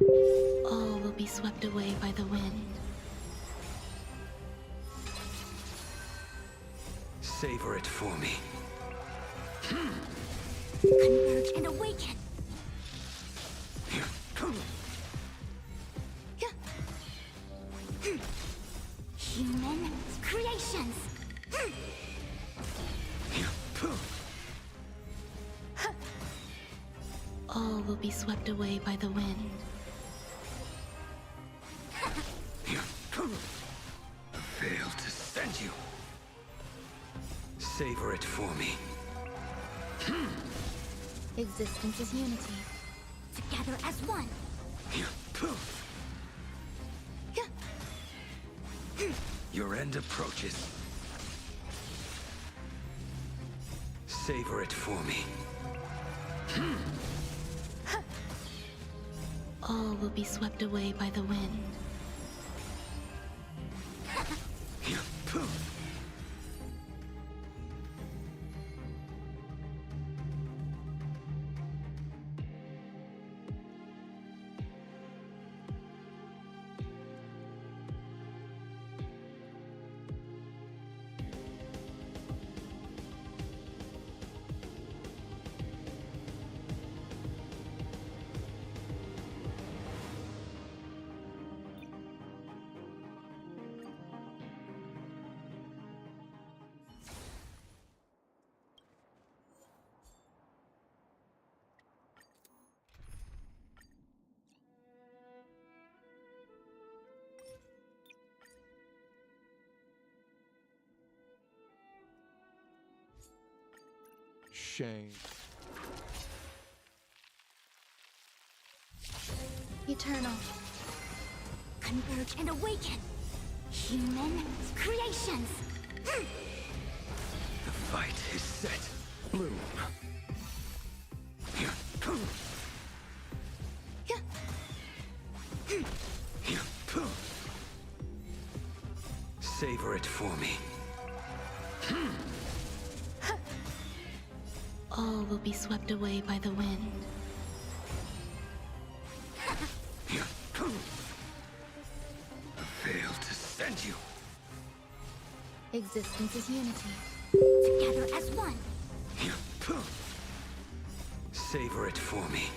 All will be swept away by the wind. Savor it for me. Converge and awaken. Human creations. All will be swept away by the wind. Fail to send you. Savor it for me. Existence is unity. Together as one. Your end approaches. Savor it for me. All will be swept away by the wind. Shame. Eternal. Converge and awaken. Human creations. The fight is set. Bloom. Savor it for me. All will be swept away by the wind. Fail to send you. Existence is unity. Together as one. Savor it for me.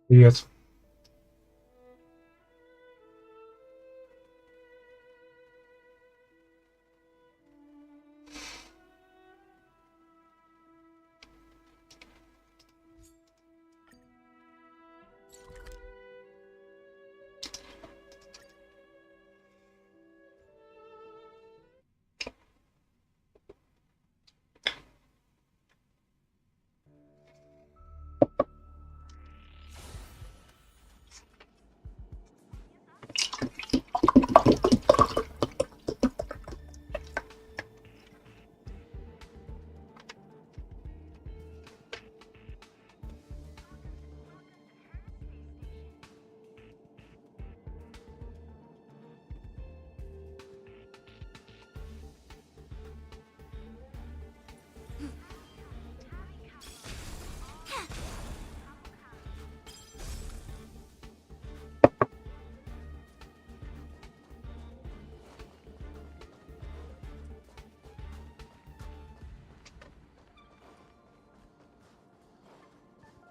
Привет.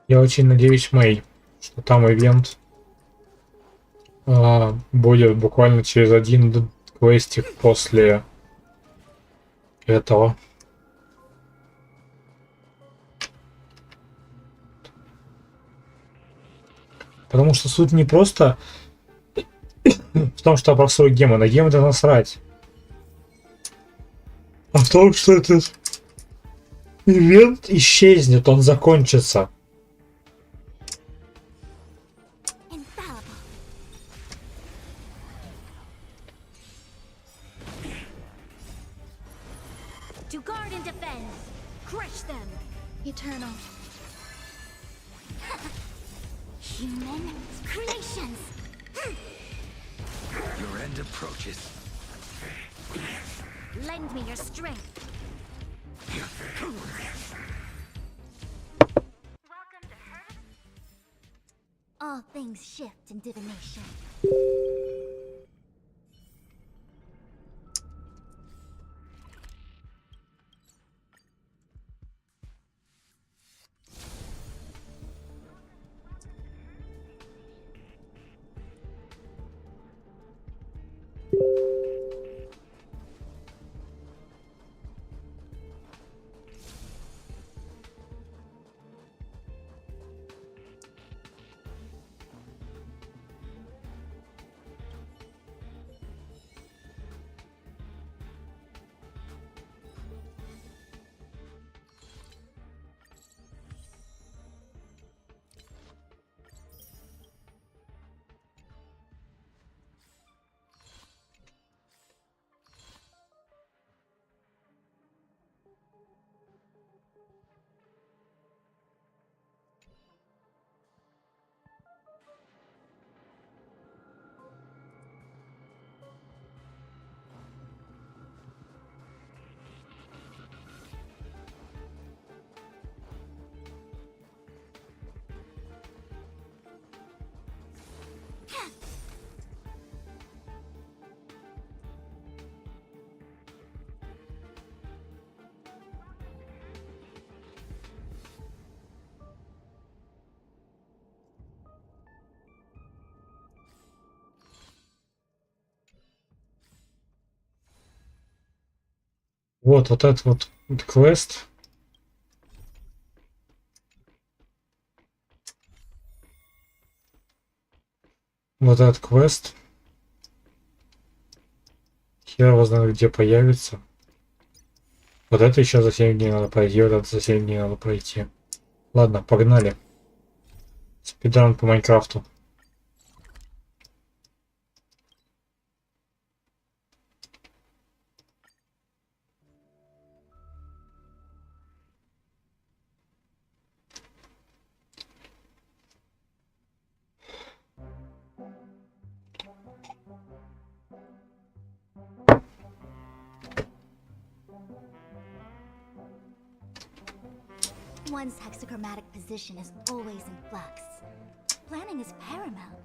Я очень надеюсь, Мэй, что там ивент будет буквально через один квестик после этого. Потому что суть не просто в том, что обрасывают гемы. На гемы-то насрать. А в том, что этот ивент исчезнет, он закончится. Infallible. To guard and defend. Crush them. Eternal. Human creations. Your end approaches. Lend me your strength. All things shift in divination. Вот этот вот квест. Вот этот квест. Хер его знает, где появится. Вот это еще за 7 дней надо пройти, вот это за 7 дней надо пройти. Ладно, погнали. Спидран по Майнкрафту. One's hexagrammatic position is always in flux. Planning is paramount.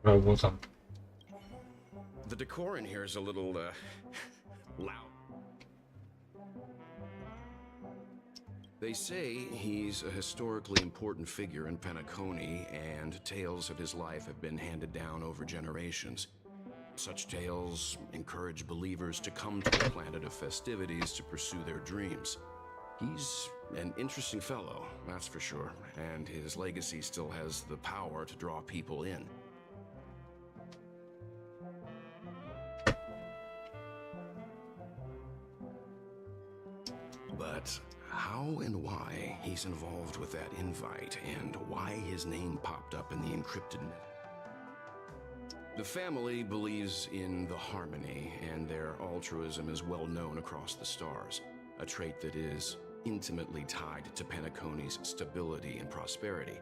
работа. The decor in here is a little, loud. They say he's a historically important figure in Penacony, and tales of his life have been handed down over generations. Such tales encourage believers to come to the planet of festivities to pursue their dreams. He's an interesting fellow, that's for sure, and his legacy still has the power to draw people in. But how and why he's involved with that invite, and why his name popped up in the encrypted message. The family believes in the harmony, and their altruism is well known across the stars, a trait that is intimately tied to Penacony's stability and prosperity.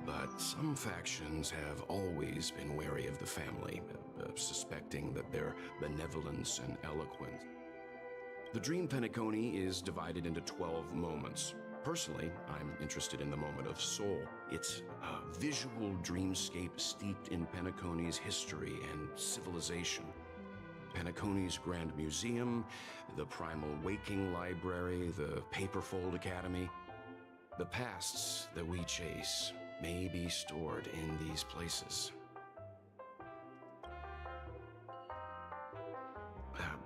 But some factions have always been wary of the family, suspecting that their benevolence and eloquence. The Dream Penacony is divided into 12 moments. Personally, I'm interested in the moment of Soul. It's a visual dreamscape steeped in Penacony's history and civilization. Penacony's Grand Museum, the Primal Waking Library, the Paperfold Academy. The pasts that we chase may be stored in these places.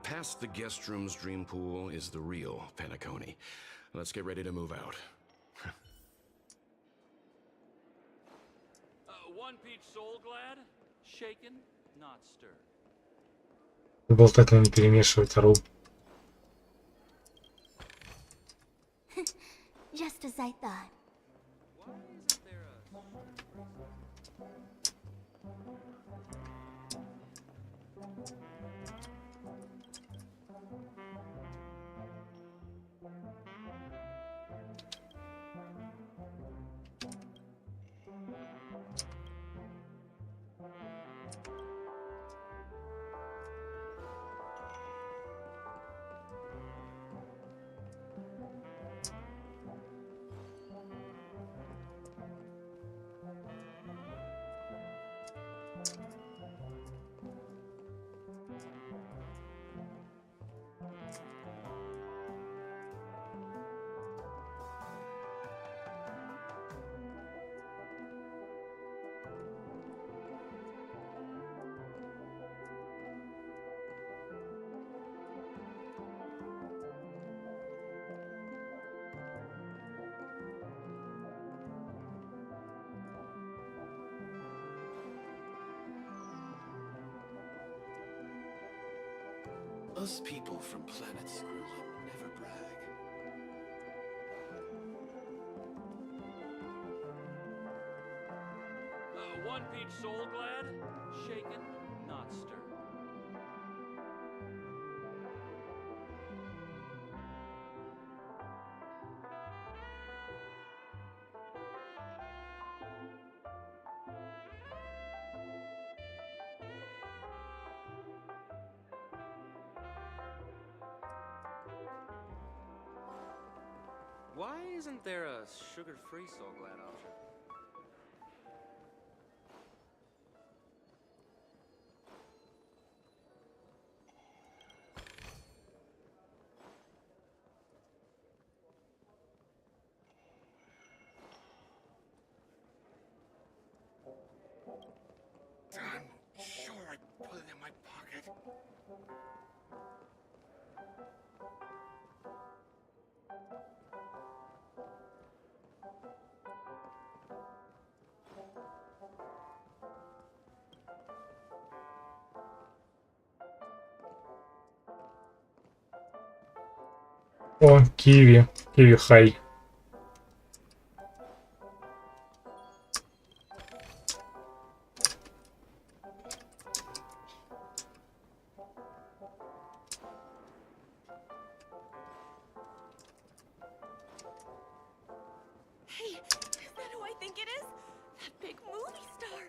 Past the guest room's dream pool is the real Penacony. Let's get ready to move out. One peach soul glad, shaken, not stirred. Болтать, но не перемешивать ору. Just as I thought. Why isn't there Us people from planet Screw-Up never brag. one peach soul glad, shaken, not stirred. Why isn't there a sugar-free soul glad option? I'm sure I put it in my pocket. О, киви. Киви хай. Hey, is that who I think it is? That big movie star.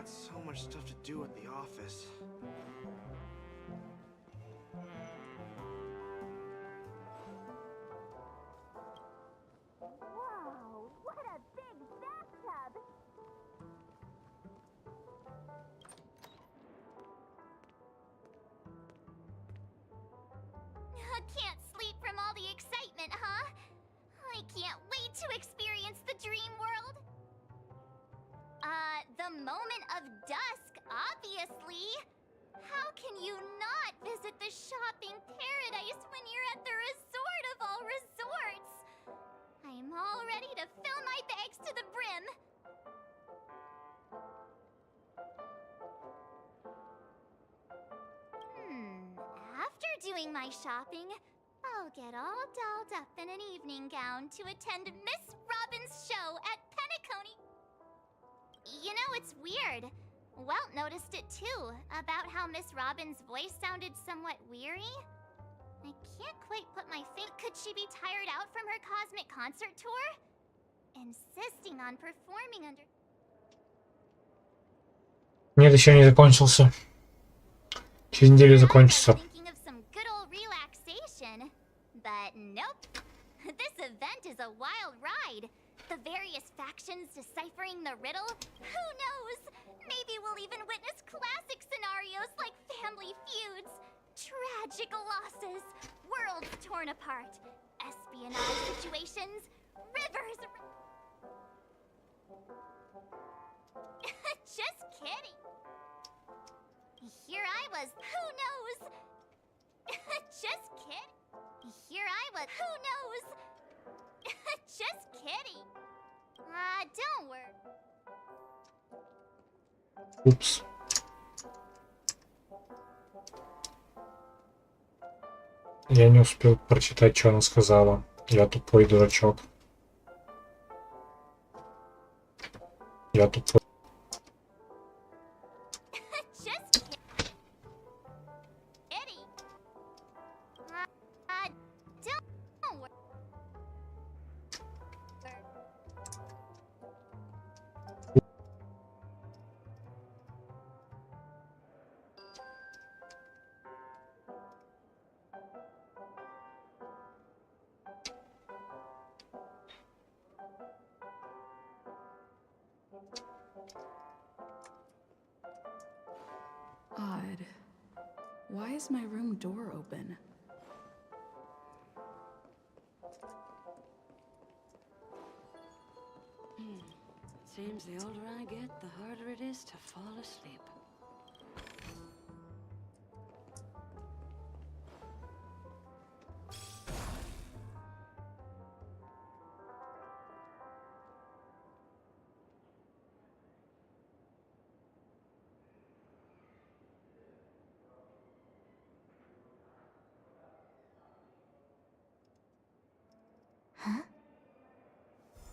got so much stuff to do at the office. Wow, what a big bathtub! Can't sleep from all the excitement, huh? I can't wait to experience the dream world. The moment of dusk, obviously. How can you not visit the shopping paradise when you're at the resort of all resorts? I'm all ready to fill my bags to the brim. After doing my shopping, I'll get all dolled up in an evening gown to attend Miss Robin's show at Penacony. You know, it's weird. Welt noticed it too, about how Miss Robin's voice sounded somewhat weary. I can't quite put my finger. Could she be tired out from her cosmic concert tour? Insisting on performing under... Нет, еще не закончился. Через неделю закончится. Thinking of some good old relaxation, but nope. This event is a wild ride. The various factions deciphering the riddle. Who knows? Maybe we'll even witness classic scenarios like family feuds, tragic losses, worlds torn apart, espionage situations, rivers. Just kidding. Here I was. Who knows? Just kidding. Here I was. Who knows? Just kidding. Don't worry. Упс. Я не успел прочитать, что она сказала. Я тупой дурачок. Я тупой. Just kidding. Don't worry. Odd. Why is my room door open? Seems the older I get, the harder it is to fall asleep.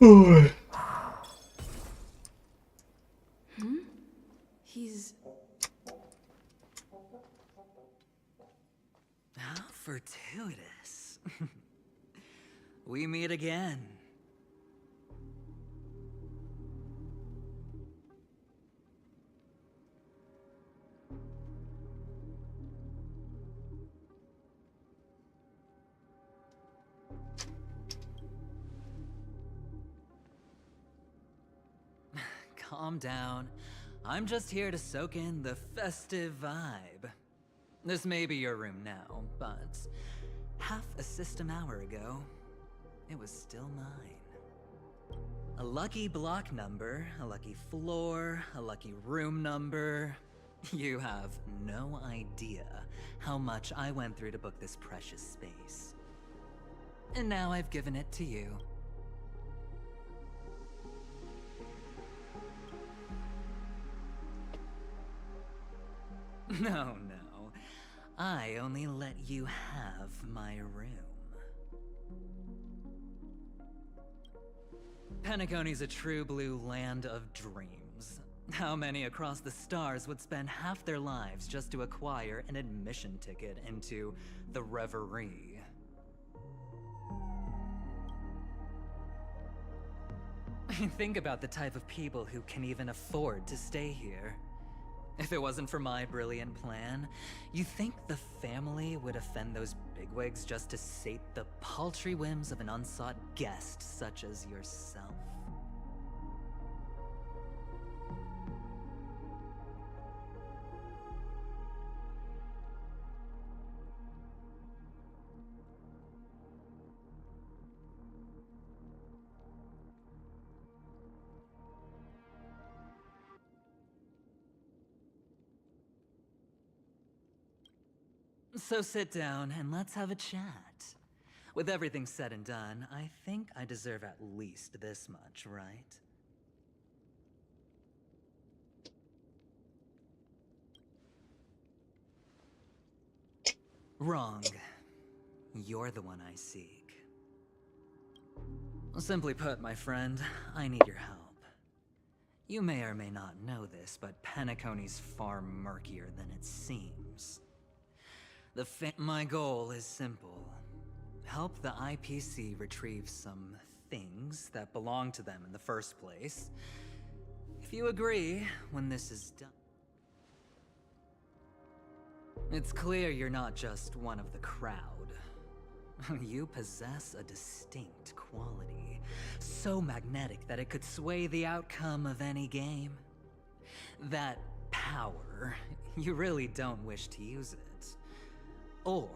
Ой. He's... How fortuitous. We meet again. Calm down. I'm just here to soak in the festive vibe. This may be your room now, but half a system hour ago, it was still mine. A lucky block number, a lucky floor, a lucky room number. You have no idea how much I went through to book this precious space. And now I've given it to you. No, no. I only let you have my room. Penacony's a true blue land of dreams. How many across the stars would spend half their lives just to acquire an admission ticket into the Reverie? Think about the type of people who can even afford to stay here. If it wasn't for my brilliant plan, you think the family would offend those bigwigs just to sate the paltry whims of an unsought guest such as yourself? So sit down and let's have a chat. With everything said and done, I think I deserve at least this much, right? Wrong. You're the one I seek. Simply put, my friend, I need your help. You may or may not know this, but Penacony's far murkier than it seems. My goal is simple. Help the IPC retrieve some things that belong to them in the first place. If you agree, when this is done... It's clear you're not just one of the crowd. You possess a distinct quality, so magnetic that it could sway the outcome of any game. That power, you really don't wish to use it. Or,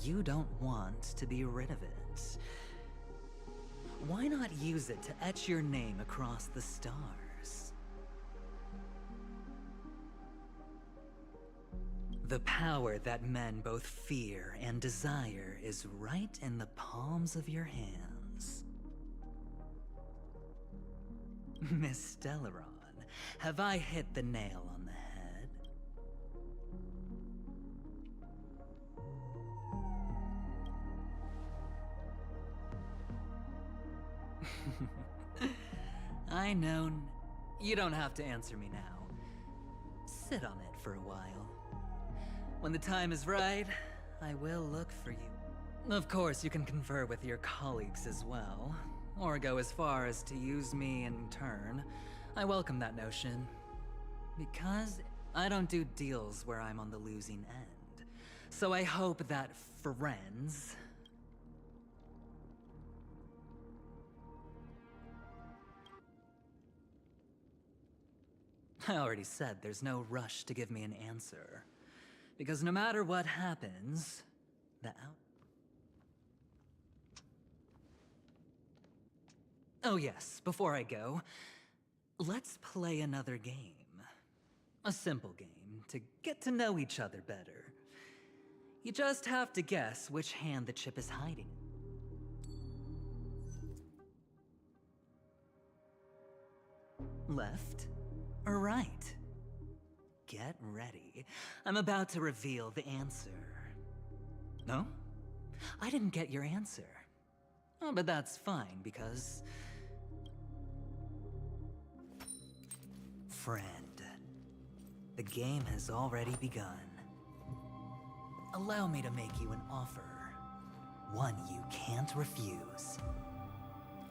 you don't want to be rid of it. Why not use it to etch your name across the stars? The power that men both fear and desire is right in the palms of your hands. Miss Stellaron, have I hit the nail on the head? I know. You don't have to answer me now. Sit on it for a while. When the time is right, I will look for you. Of course, you can confer with your colleagues as well, or go as far as to use me in turn. I welcome that notion, because I don't do deals where I'm on the losing end. So I hope that friends... I already said there's no rush to give me an answer. Because no matter what happens, Oh yes, before I go, let's play another game. A simple game to get to know each other better. You just have to guess which hand the chip is hiding. Left or right? Get ready. I'm about to reveal the answer. No? I didn't get your answer. Oh, but that's fine, because... Friend, the game has already begun. Allow me to make you an offer. One you can't refuse.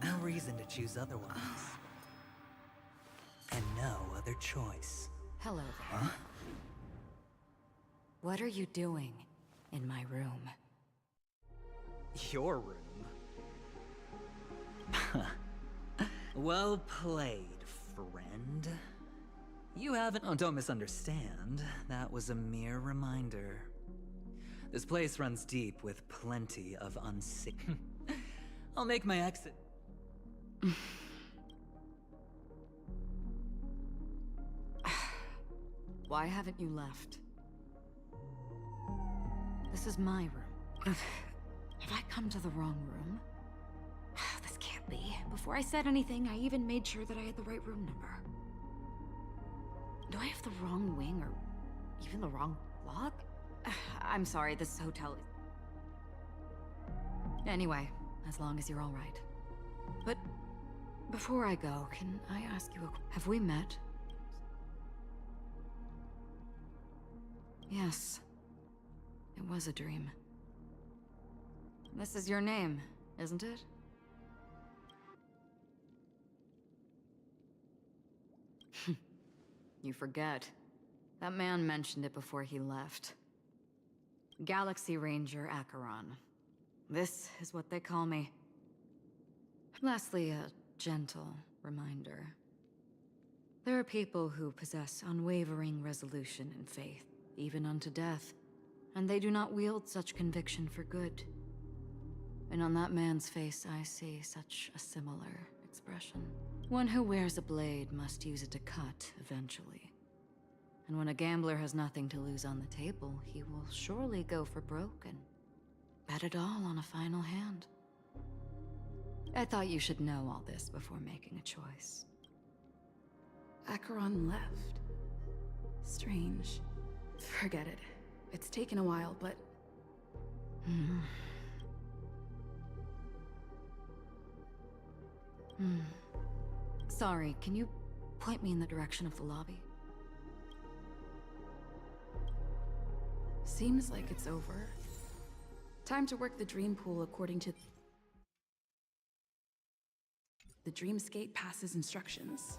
No reason to choose otherwise. And no other choice. Hello there. Huh? What are you doing in my room? Your room? Well played, friend. You haven't... Oh, don't misunderstand. That was a mere reminder. This place runs deep with plenty of unsafe... I'll make my exit. Why haven't you left? This is my room. Have I come to the wrong room? This can't be. Before I said anything, I even made sure that I had the right room number. Do I have the wrong wing or even the wrong block? I'm sorry, this hotel is... Anyway, as long as you're all right. But before I go, can I ask you a... Have we met? Yes. It was a dream. This is your name, isn't it? You forget. That man mentioned it before he left. Galaxy Ranger Acheron. This is what they call me. Lastly, a gentle reminder. There are people who possess unwavering resolution and faith, even unto death, and they do not wield such conviction for good. And on that man's face I see such a similar expression. One who wears a blade must use it to cut eventually. And when a gambler has nothing to lose on the table, he will surely go for broke and bet it all on a final hand. I thought you should know all this before making a choice. Acheron left. Strange. Forget it. It's taken a while, but... Sorry, can you point me in the direction of the lobby? Seems like it's over. Time to work the dream pool according to the Dreamscape Pass's instructions.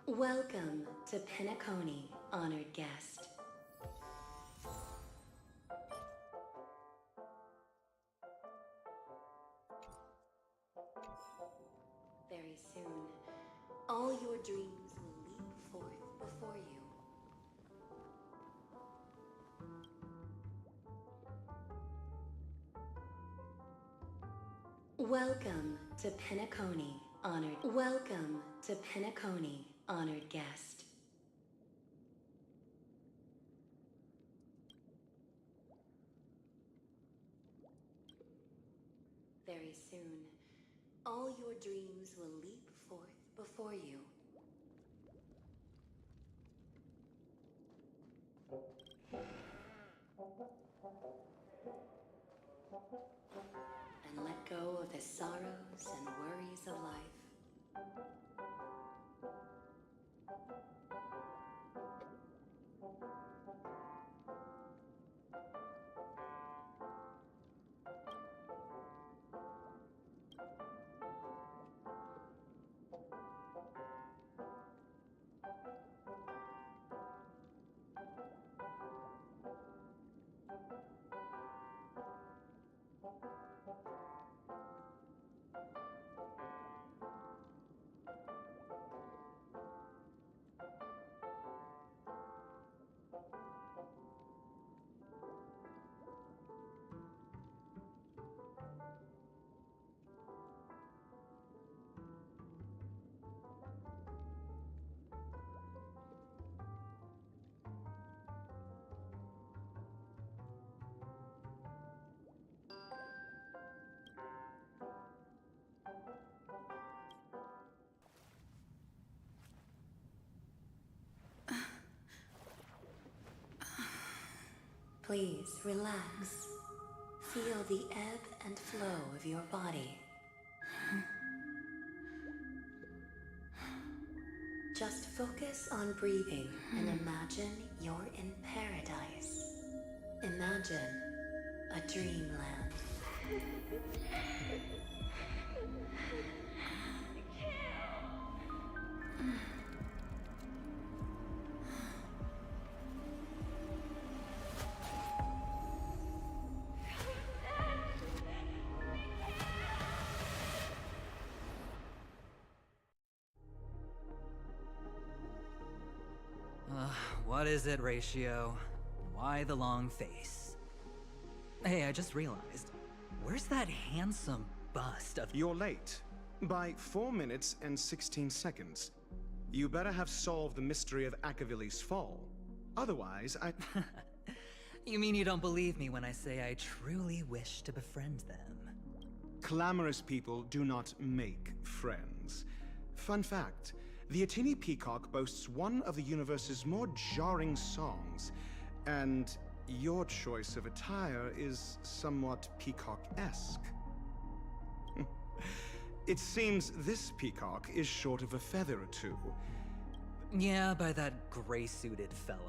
Welcome to Penacony, honored guest. Very soon, all your dreams will leap forth before you. Welcome to Penacony, honored. Welcome to Penacony, honored guest. Very soon, all your dreams will leap forth before you. And let go of the sorrows and worries of life. Please relax. Feel the ebb and flow of your body. Just focus on breathing and imagine you're in paradise. Imagine a dreamland. What is it, Ratio? Why the long face? Hey, I just realized. Where's that handsome bust of— You're late. By 4 minutes and 16 seconds. You better have solved the mystery of Akavili's fall. Otherwise, I... You mean you don't believe me when I say I truly wish to befriend them? Clamorous people do not make friends. Fun fact, the Atini Peacock boasts one of the universe's more jarring songs, and your choice of attire is somewhat peacock-esque. It seems this peacock is short of a feather or two. Yeah, by that gray-suited fellow.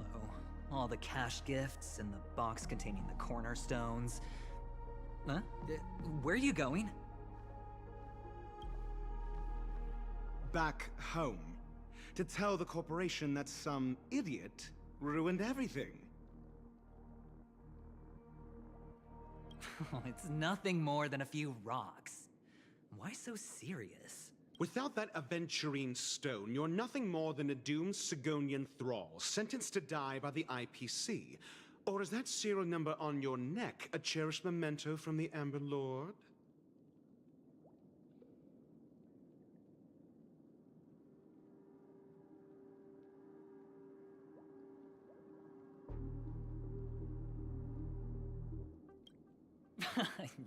All the cash gifts and the box containing the cornerstones. Huh? Where are you going? Back home. To tell the corporation that some idiot ruined everything. It's nothing more than a few rocks. Why so serious? Without that aventurine stone, you're nothing more than a doomed Sigonian thrall, sentenced to die by the IPC. Or is that serial number on your neck a cherished memento from the Amber Lord?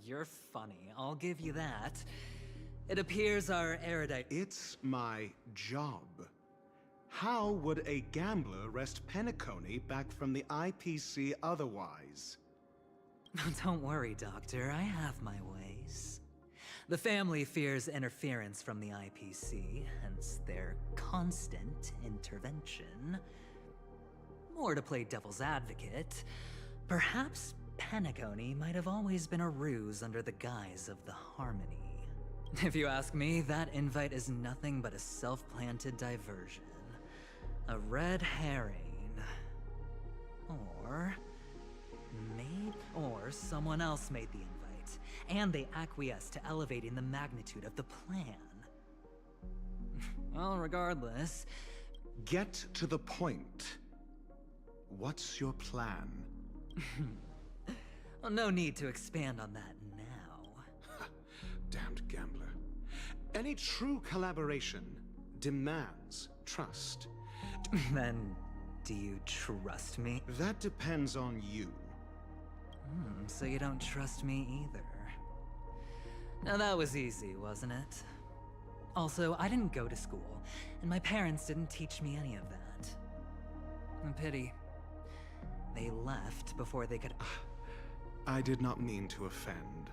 You're funny, I'll give you that. It appears our erudite— It's my job. How would a gambler wrest Penacony back from the IPC otherwise? Don't worry, Doctor, I have my ways. The family fears interference from the IPC, hence their constant intervention. Or to play devil's advocate, perhaps Penacony might have always been a ruse under the guise of the Harmony. If you ask me, that invite is nothing but a self-planted diversion. A red herring. Or someone else made the invite, and they acquiesced to elevating the magnitude of the plan. Well, regardless... Get to the point. What's your plan? Well, no need to expand on that now. Damned gambler. Any true collaboration demands trust. Then, do you trust me? That depends on you. So you don't trust me either. Now that was easy, wasn't it? Also, I didn't go to school, and my parents didn't teach me any of that. A pity. They left before they could... I did not mean to offend.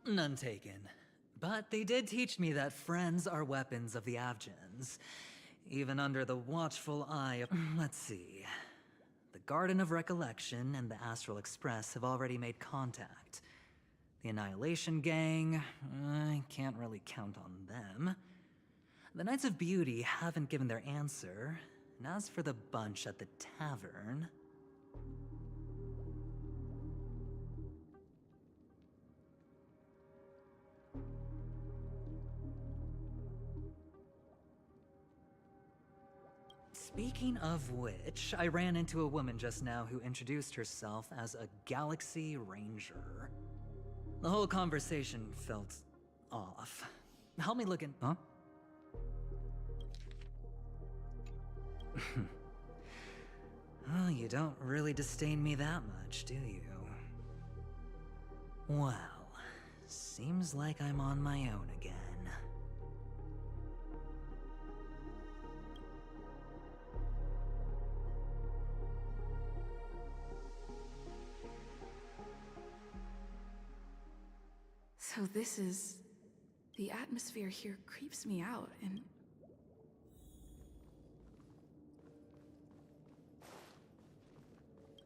None taken. But they did teach me that friends are weapons of the Avgens, even under the watchful eye of... Let's see. The Garden of Recollection and the Astral Express have already made contact. The Annihilation Gang, I can't really count on them. The Knights of Beauty haven't given their answer, and as for the bunch at the tavern... Speaking of which, I ran into a woman just now who introduced herself as a Galaxy Ranger. The whole conversation felt off. Help me look in... Huh? Oh, you don't really disdain me that much, do you? Well, seems like I'm on my own again. So this is... The atmosphere here creeps me out, and...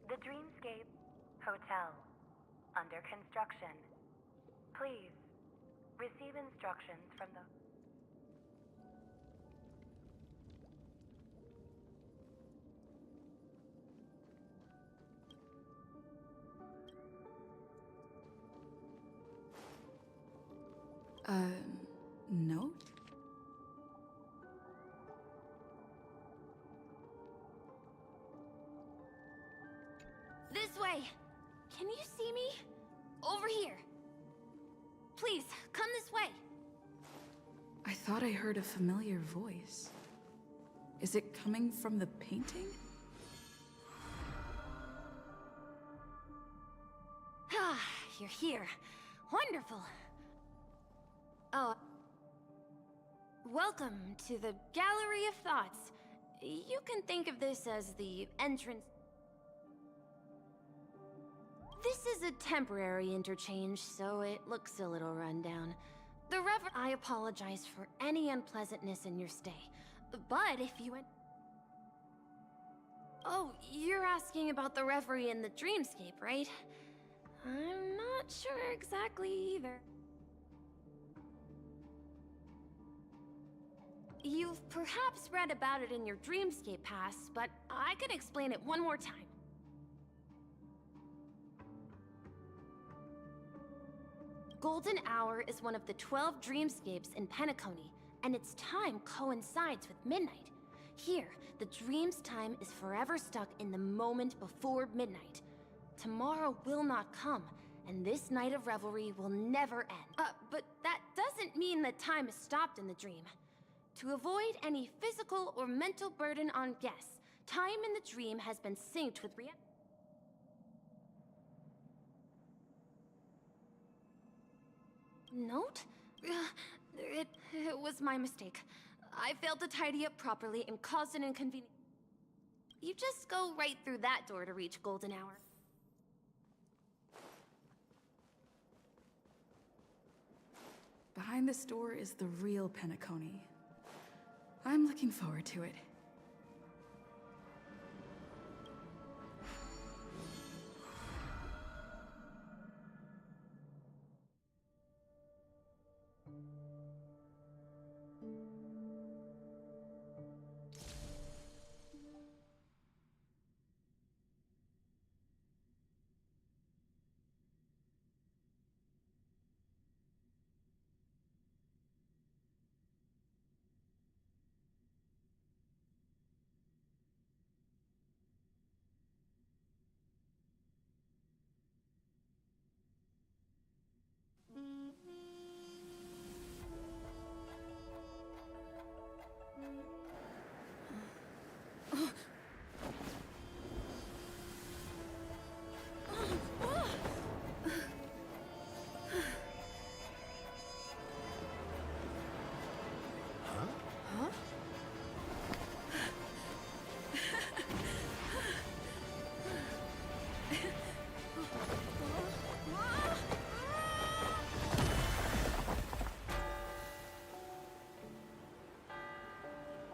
The Dreamscape Hotel. Under construction. Please, receive instructions from the... Note? This way! Can you see me? Over here. Please, come this way. I thought I heard a familiar voice. Is it coming from the painting? Ah, you're here. Wonderful. Oh. Welcome to the Gallery of Thoughts. You can think of this as the entrance. This is a temporary interchange, so it looks a little rundown. The I apologize for any unpleasantness in your stay, but if you went... Oh, you're asking about the reverie in the dreamscape, right? I'm not sure exactly either. You've perhaps read about it in your dreamscape pass, but I can explain it one more time. Golden Hour is one of the 12 dreamscapes in Penacony, and its time coincides with midnight. Here, the dream's time is forever stuck in the moment before midnight. Tomorrow will not come, and this night of revelry will never end. But that doesn't mean that time is stopped in the dream. To avoid any physical or mental burden on guests, time in the dream has been synced with reality. Note? It was my mistake. I failed to tidy up properly and caused an inconvenience. You just go right through that door to reach Golden Hour. Behind this door is the real Penacony. I'm looking forward to it.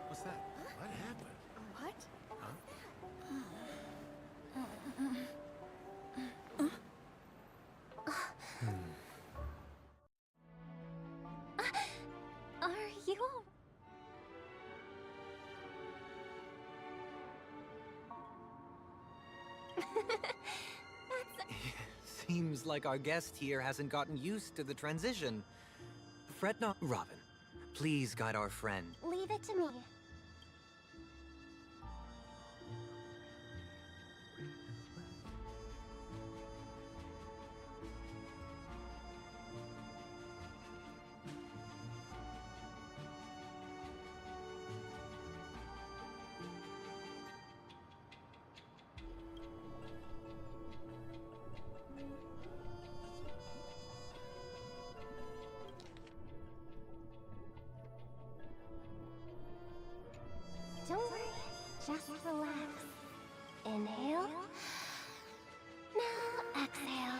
What's that? What happened? What? Are you all... Seems like our guest here hasn't gotten used to the transition. Fret not, Robin. Please guide our friend. Leave it to me. Don't worry, just relax. Inhale. Now exhale.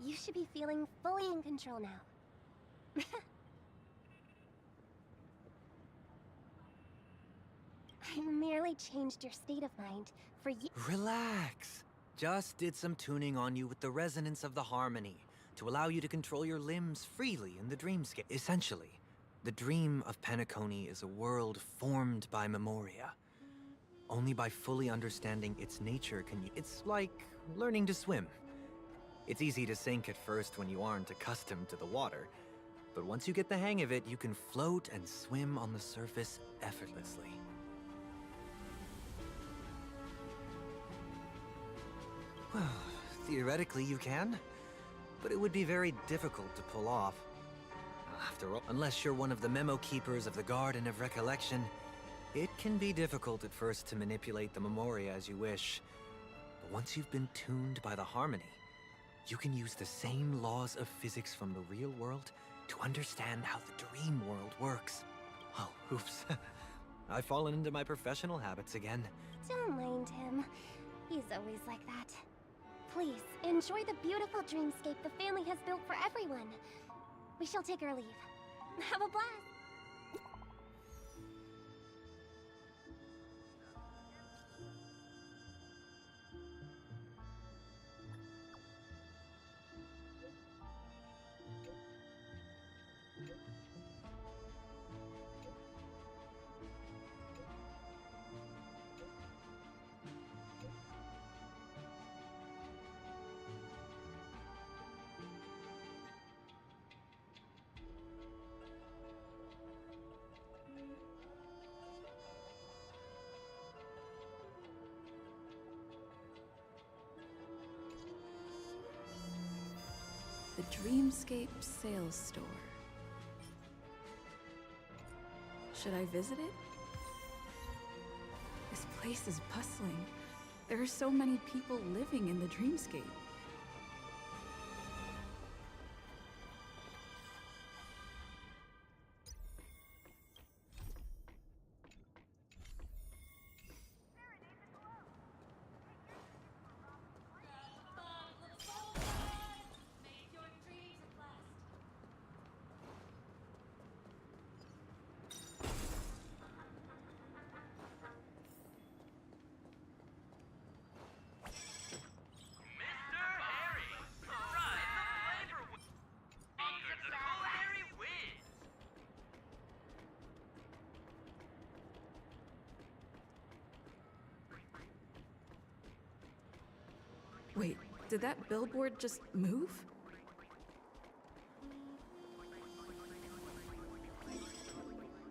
You should be feeling fully in control now. I'm merely I changed your state of mind for you. Relax. Just did some tuning on you with the resonance of the harmony to allow you to control your limbs freely in the dreamscape. Essentially, the dream of Penacony is a world formed by memoria. Only by fully understanding its nature can you... It's like learning to swim. It's easy to sink at first when you aren't accustomed to the water, but once you get the hang of it, you can float and swim on the surface effortlessly. Well, theoretically you can, but it would be very difficult to pull off. After all, unless you're one of the memo keepers of the Garden of Recollection, it can be difficult at first to manipulate the memoria as you wish. But once you've been tuned by the harmony, you can use the same laws of physics from the real world to understand how the dream world works. Oh, oops. I've fallen into my professional habits again. Don't mind him. He's always like that. Please, enjoy the beautiful dreamscape the family has built for everyone. We shall take our leave. Have a blast! The Dreamscape Sales Store. Should I visit it? This place is bustling. There are so many people living in the Dreamscape. Wait, did that billboard just move?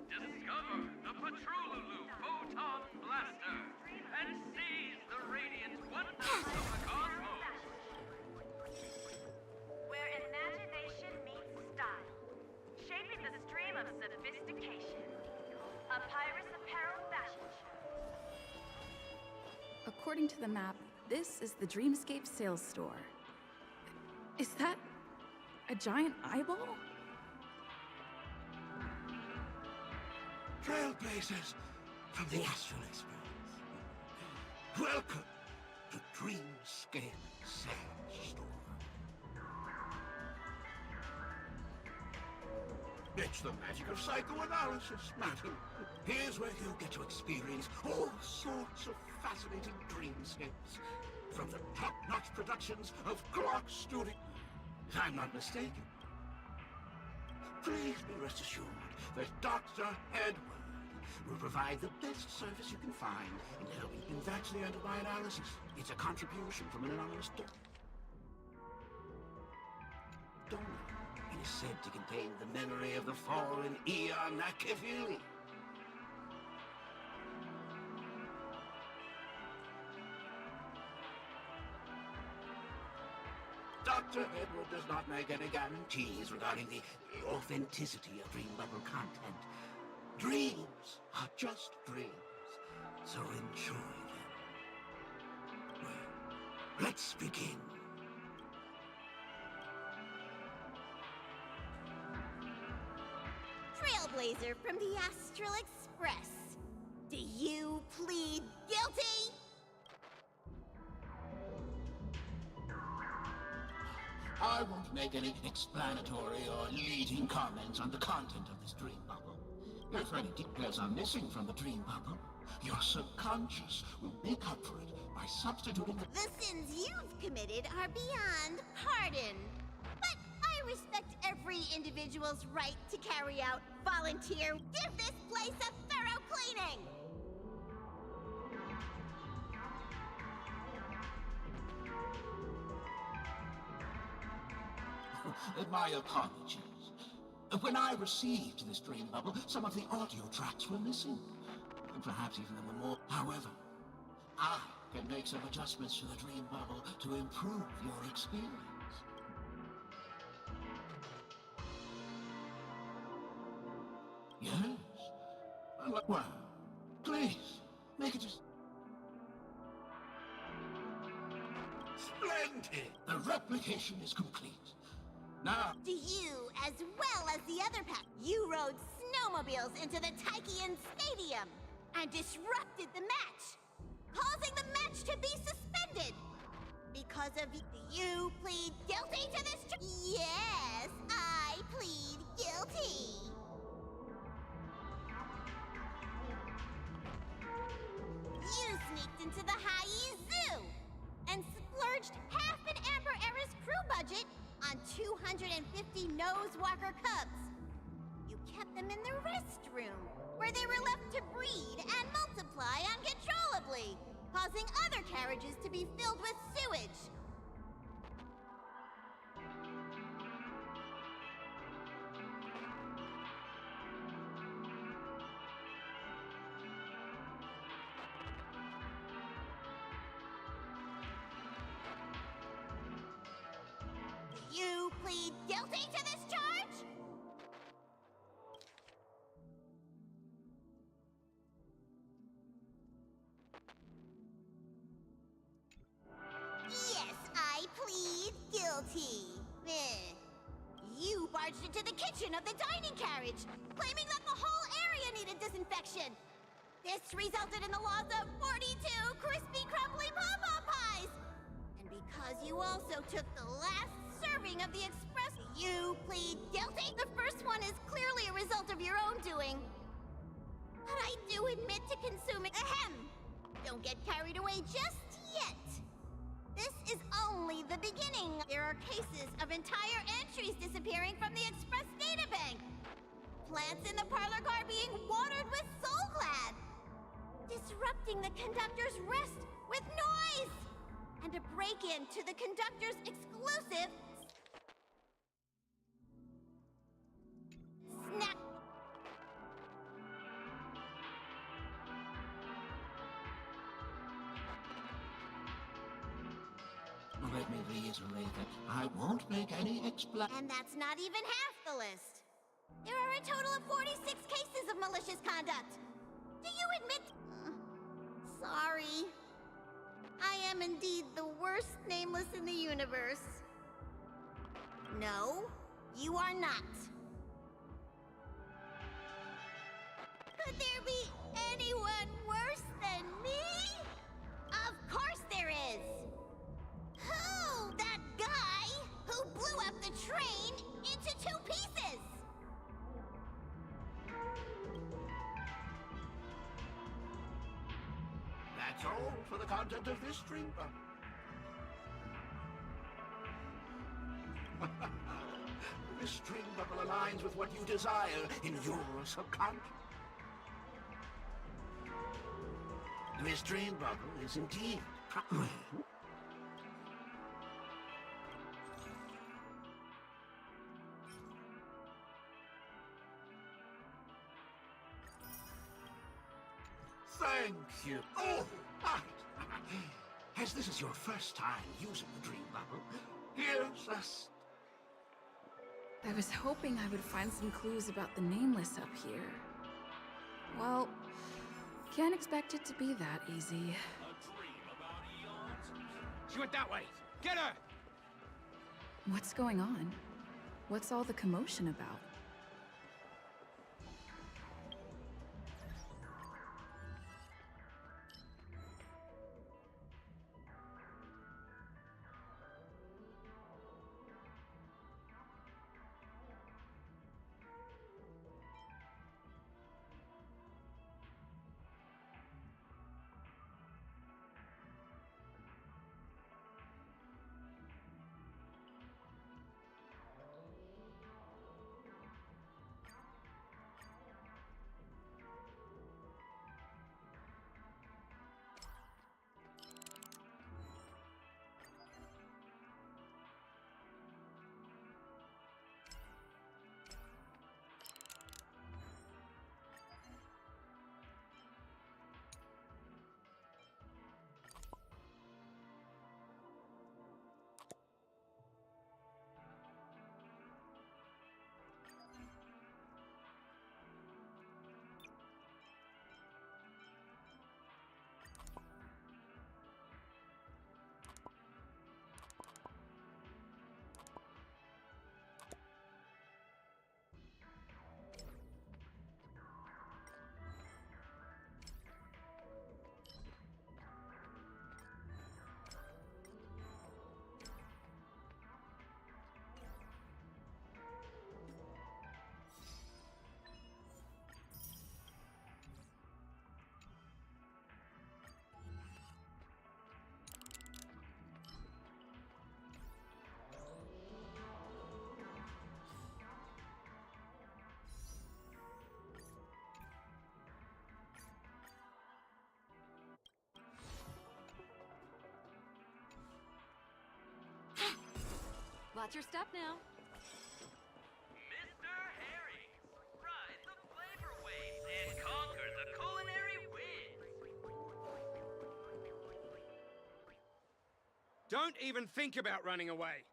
Discover the Patrolulu Photon Blaster and seize the radiant wonders of the cosmos. Where imagination meets style, shaping the stream of sophistication. A Pyrus Apparel fashion show. According to the map, this is the Dreamscape Sales Store. Is that a giant eyeball? Trailblazers from the Astral Express. Welcome to Dreamscape Sales Store. It's the magic of psychoanalysis, madam. Here's where you get to experience all sorts of fascinating dreamscapes. From the top-notch productions of Clark Studio. If I'm not mistaken. Please be rest assured that Dr. Edward will provide the best service you can find in helping you vaccinate under my analysis. It's a contribution from an anonymous donor. It is said to contain the memory of the fallen Eon Nakavili. Dr. Edward does not make any guarantees regarding the authenticity of Dream Bubble content. Dreams are just dreams, so enjoy them. Well, let's begin. Trailblazer from the Astral Express. Do you plead guilty? I won't make any explanatory or leading comments on the content of this dream bubble. If any details are missing from the dream bubble, Your subconscious will make up for it by substituting the... The sins you've committed are beyond pardon. But I respect every individual's right to carry out volunteer. Give this place a thorough cleaning! My apologies. When I received this dream bubble, some of the audio tracks were missing. Perhaps even there were more. However, I can make some adjustments to the dream bubble to improve your experience. Yes? Well, please, make it just... Splendid! The replication is complete. Now... Do you, as well as the other pack, you rode snowmobiles into the Taikian Stadium and disrupted the match, causing the match to be suspended. Because of you plead guilty to this Yes, I plead guilty. You sneaked into the Haie Zoo and splurged half an Amber Era's crew budget on 250 Nosewalker cubs. You kept them in the restroom, where they were left to breed and multiply uncontrollably, causing other carriages to be filled with sewage. You plead guilty to this charge? Yes, I plead guilty. You barged into the kitchen of the dining carriage, claiming that the whole area needed disinfection. This resulted in the loss of 42 crispy, crumbly pom-pom pies. And because you also took the last serving of the express, you plead guilty? The first one is clearly a result of your own doing. But I do admit to consuming... Ahem! Don't get carried away just yet. This is only the beginning. There are cases of entire entries disappearing from the express databank. Plants in the parlor car being watered with Soulglad. Disrupting the conductor's rest with noise. And a break-in to the conductor's exclusive... snack... Let me reiterate that I won't make any And that's not even half the list. There are a total of 46 cases of malicious conduct. Do you admit... Sorry. I am indeed the worst nameless in the universe. No, you are not. Could there be anyone worse than me? Of course there is. Who? That guy who blew up the train into 2 pieces. That's all for the content of this dream bubble. This dream bubble aligns with what you desire in your subconscious. This dream bubble is indeed... Thank you. Oh, right. As this is your first time using the dream bubble, here's us. I was hoping I would find some clues about the Nameless up here. Well, can't expect it to be that easy. She went that way. Get her! What's going on? What's all the commotion about? Watch your step now. Mr. Harry, ride the flavor waves and conquer the culinary wind. Don't even think about running away.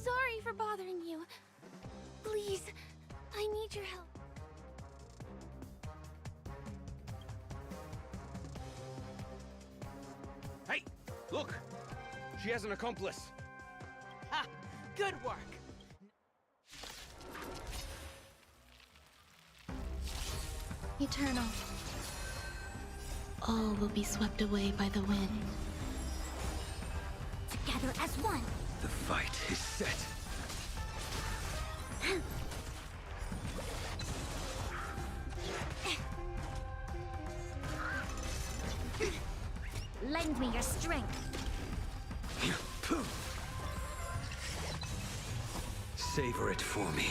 Sorry for bothering you. Please, I need your help. Hey, look! She has an accomplice. Ha! Good work! Eternal. All will be swept away by the wind. Together as one. The fight is set. Lend me your strength. Savor it for me.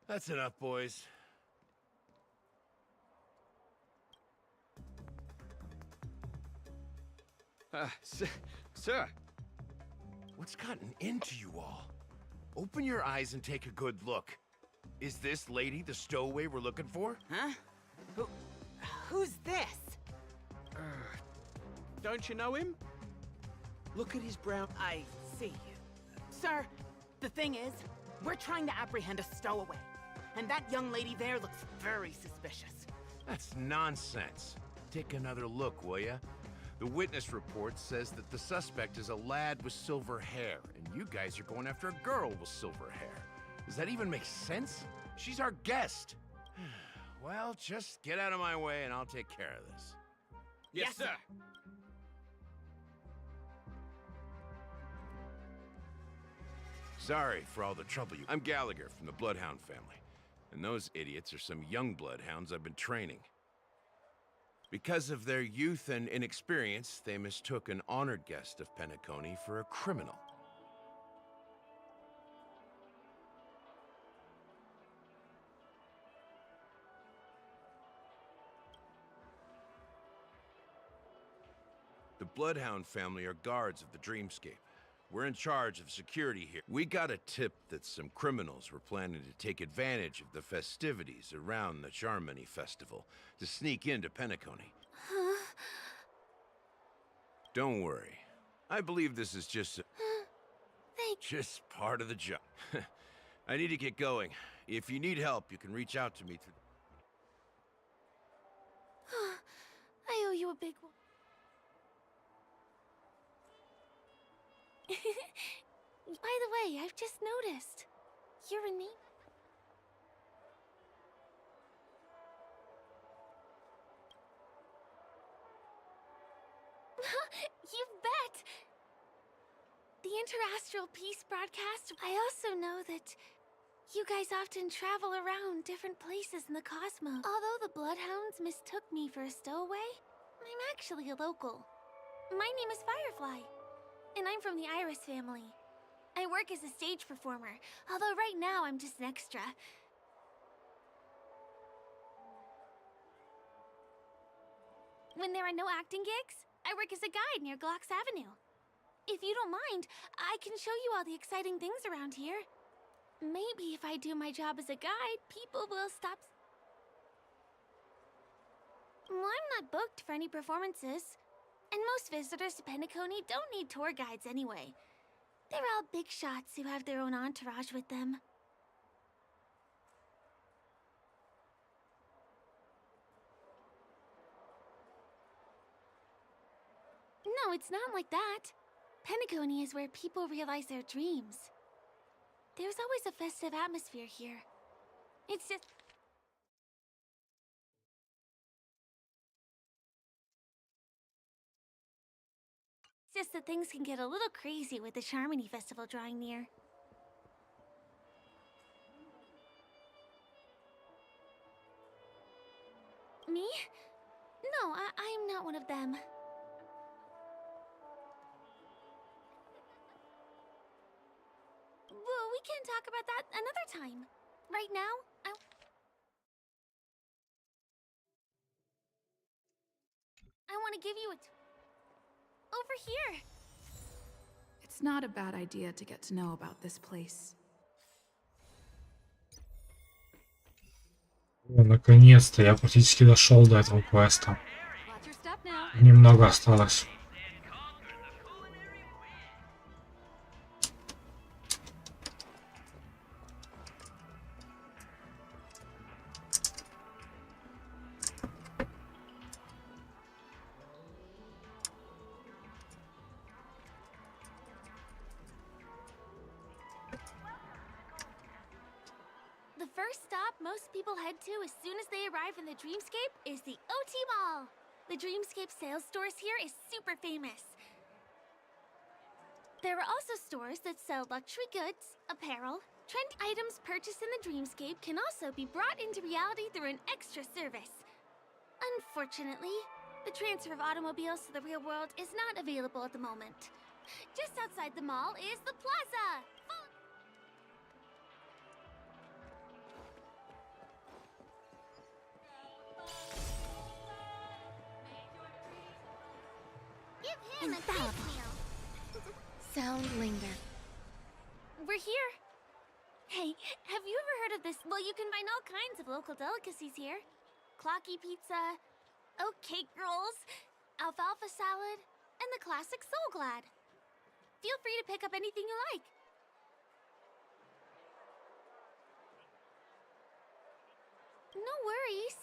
That's enough, boys. Sir. What's gotten into you all? Open your eyes and take a good look. Is this lady the stowaway we're looking for? Huh? Who's this? Don't you know him? Look at his brown... I see. Sir, the thing is, we're trying to apprehend a stowaway. And that young lady there looks very suspicious. That's nonsense. Take another look, will ya? The witness report says that the suspect is a lad with silver hair, and you guys are going after a girl with silver hair. Does that even make sense? She's our guest. Well, just get out of my way and I'll take care of this. Yes, sir. Sorry for all the trouble you... I'm Gallagher from the Bloodhound family. And those idiots are some young Bloodhounds I've been training. Because of their youth and inexperience, they mistook an honored guest of Penacony for a criminal. The Bloodhound family are guards of the Dreamscape. We're in charge of security here. We got a tip that some criminals were planning to take advantage of the festivities around the Charmony Festival to sneak into Penacony. Huh? Don't worry. I believe this is just Thanks. just part of the job. I need to get going. If you need help, you can reach out to me through... I owe you a big one. By the way, I've just noticed. You're a name. You bet! The Interastral Peace broadcast. I also know that you guys often travel around different places in the cosmos. Although the Bloodhounds mistook me for a stowaway, I'm actually a local. My name is Firefly, and I'm from the Iris family. I work as a stage performer, although right now I'm just an extra. When there are no acting gigs, I work as a guide near Glox Avenue. If you don't mind, I can show you all the exciting things around here. Maybe if I do my job as a guide, people will stop. Well, I'm not booked for any performances. And most visitors to Penacony don't need tour guides anyway. They're all big shots who have their own entourage with them. No, it's not like that. Penacony is where people realize their dreams. There's always a festive atmosphere here. It's just that things can get a little crazy with the Charmony Festival drawing near. Me? No, I'm not one of them. Well, we can talk about that another time. Right now, I want to give you it. Over here. It's not a bad idea to get to know about this place. О, наконец-то я практически дошел до этого квеста. Немного осталось. The first stop most people head to as soon as they arrive in the Dreamscape is the OT Mall. The Dreamscape sales stores here is super famous. There are also stores that sell luxury goods, apparel, trendy items purchased in the Dreamscape can also be brought into reality through an extra service. Unfortunately, the transfer of automobiles to the real world is not available at the moment. Just outside the mall is the plaza. Give him a kiss meal. Sound linger. We're here. Hey, have you ever heard of this? Well, you can find all kinds of local delicacies here. Clocky pizza, oat cake rolls, alfalfa salad, and the classic Soul Glad. Feel free to pick up anything you like. No worries.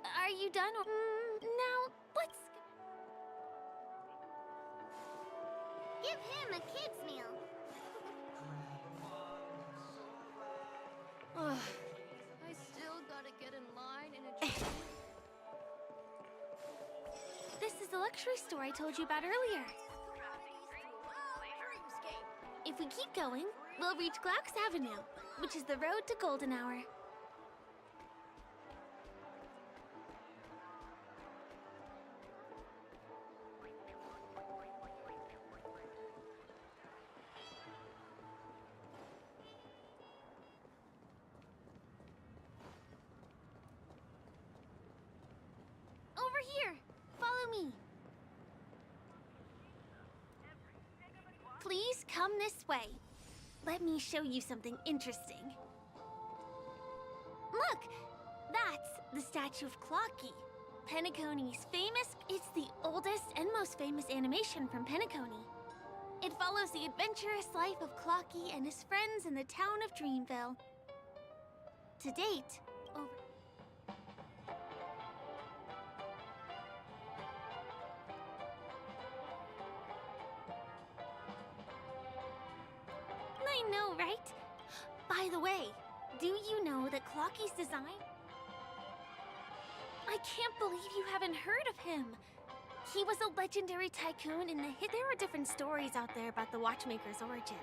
Are you done? Now, let's... Give him a kid's meal. I still gotta get in line in a This is the luxury store I told you about earlier. If we keep going, we'll reach Glauc's Avenue, which is the road to Golden Hour. Over here! Follow me! Please come this way. Let me show you something interesting. Look! That's the statue of Clocky. Penacony's famous... It's the oldest and most famous animation from Penacony. It follows the adventurous life of Clocky and his friends in the town of Dreamville. To date, over... I know, right? By the way, do you know that Clocky's design... I can't believe you haven't heard of him. He was a legendary tycoon in the There are different stories out there about the Watchmaker's origin.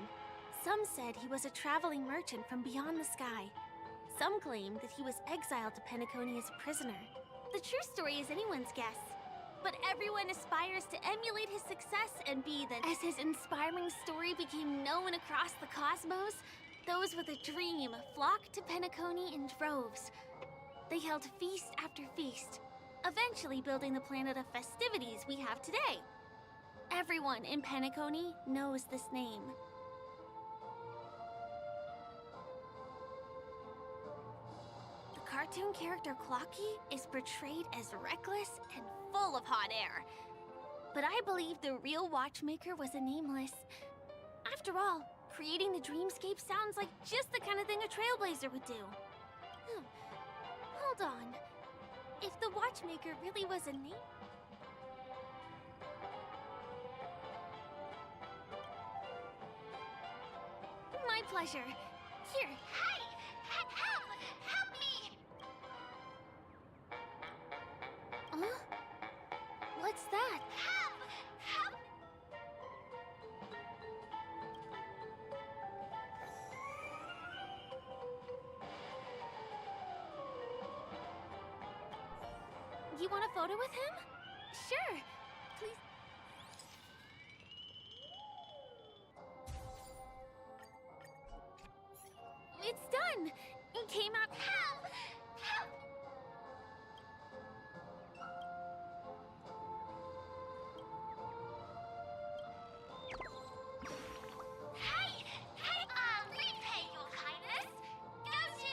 Some said he was a traveling merchant from beyond the sky. Some claimed that he was exiled to Penacony as a prisoner. The true story is anyone's guess. But everyone aspires to emulate his success and be the... As his inspiring story became known across the cosmos, those with a dream flocked to Penacony in droves. They held feast after feast, eventually building the planet of festivities we have today. Everyone in Penacony knows this name. The cartoon character Clocky is portrayed as reckless and full of hot air. But I believe the real Watchmaker was a nameless. After all, creating the dreamscape sounds like just the kind of thing a trailblazer would do. Hold on. If the Watchmaker really was a name... My pleasure. Here. Hey! Help me! Huh? What's that? Help! You want a photo with him? Sure. Please. It's done. It came out. Help! Hey! Repay your kindness. Go to...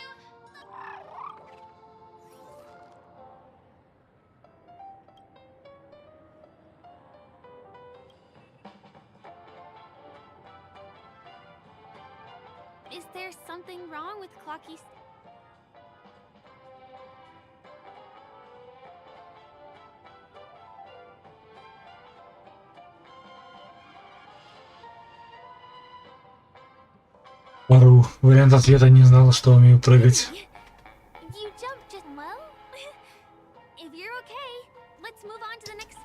Is there something wrong with Clocky's... Ору. Вариант ответа: не знала, что умею прыгать. You jumped just well. If you're okay, let's move on to the next stop.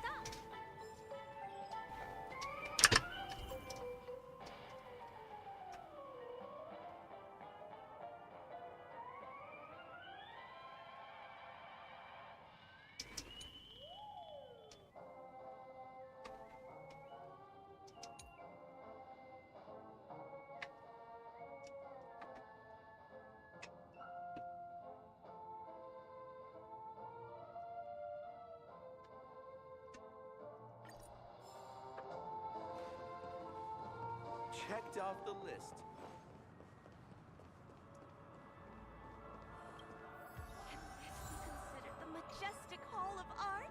Checked off the list. Can this be considered the majestic hall of art?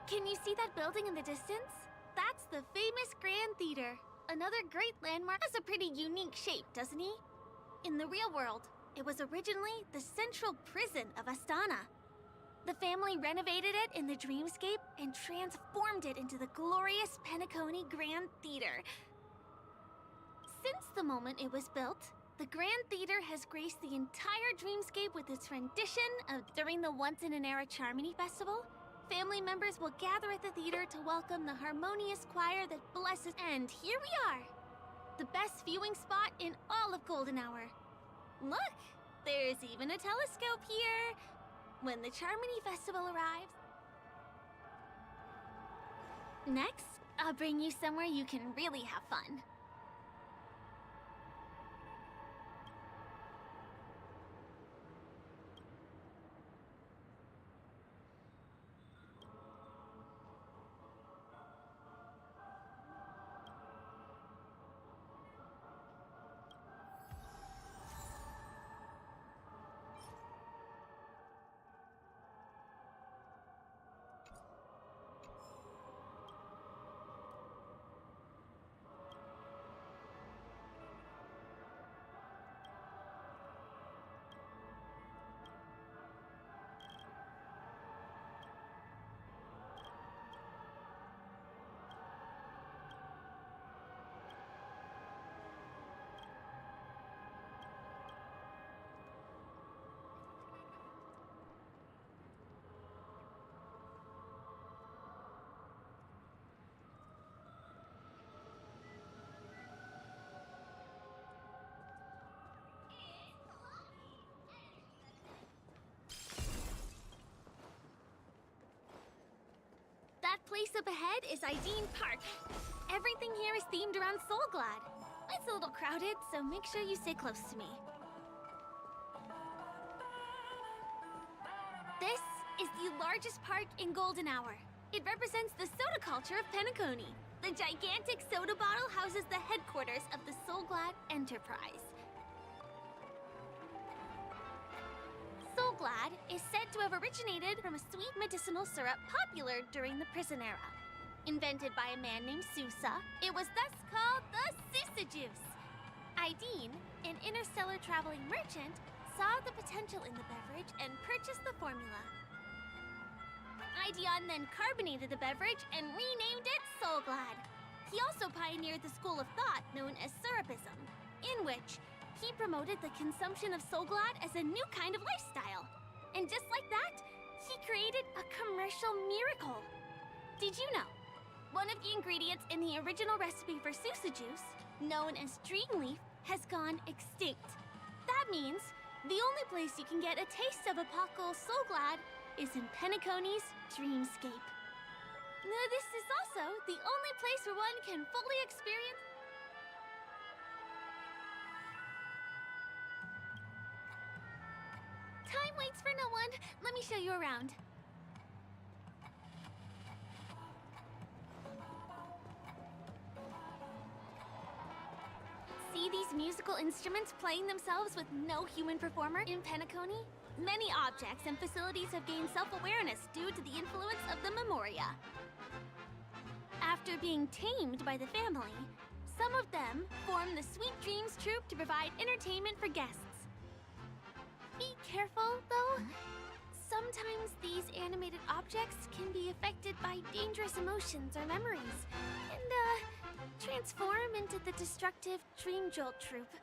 Can you see that building in the distance? That's the famous Grand Theater. Another great landmark. Has a pretty unique shape, doesn't he? In the real world, it was originally the central prison of Astana. The family renovated it in the dreamscape and transformed it into the glorious Penacony Grand Theater. Since the moment it was built, the Grand Theater has graced the entire dreamscape with its rendition of during the once-in-an-era Charmony Festival. Family members will gather at the theater to welcome the harmonious choir that blesses. And here we are! The best viewing spot in all of Golden Hour. Look! There's even a telescope here! When the Charmony Festival arrives... Next, I'll bring you somewhere you can really have fun. That place up ahead is Ideen Park. Everything here is themed around Soulglad. It's a little crowded, so make sure you stay close to me. This is the largest park in Golden Hour. It represents the soda culture of Penacony. The gigantic soda bottle houses the headquarters of the Soulglad Enterprise. Soulglad is said to have originated from a sweet medicinal syrup popular during the prison era. Invented by a man named Sousa, it was thus called the Sousa Juice. Ideen, an interstellar traveling merchant, saw the potential in the beverage and purchased the formula. Ideon then carbonated the beverage and renamed it Soulglad. He also pioneered the school of thought known as Syrupism, in which he promoted the consumption of Soulglad as a new kind of lifestyle. And just like that, he created a commercial miracle. Did you know? One of the ingredients in the original recipe for Sousa Juice, known as Dreamleaf, has gone extinct. That means the only place you can get a taste of Apocalypse Soulglad is in Penacony's Dreamscape. Now, this is also the only place where one can fully experience... Time waits for no one. Let me show you around. See these musical instruments playing themselves with no human performer in Penacony? Many objects and facilities have gained self-awareness due to the influence of the Memoria. After being tamed by the family, some of them form the Sweet Dreams Troupe to provide entertainment for guests. Be careful, though. Sometimes these animated objects can be affected by dangerous emotions or memories, and, transform into the destructive Dream Jolt Troupe.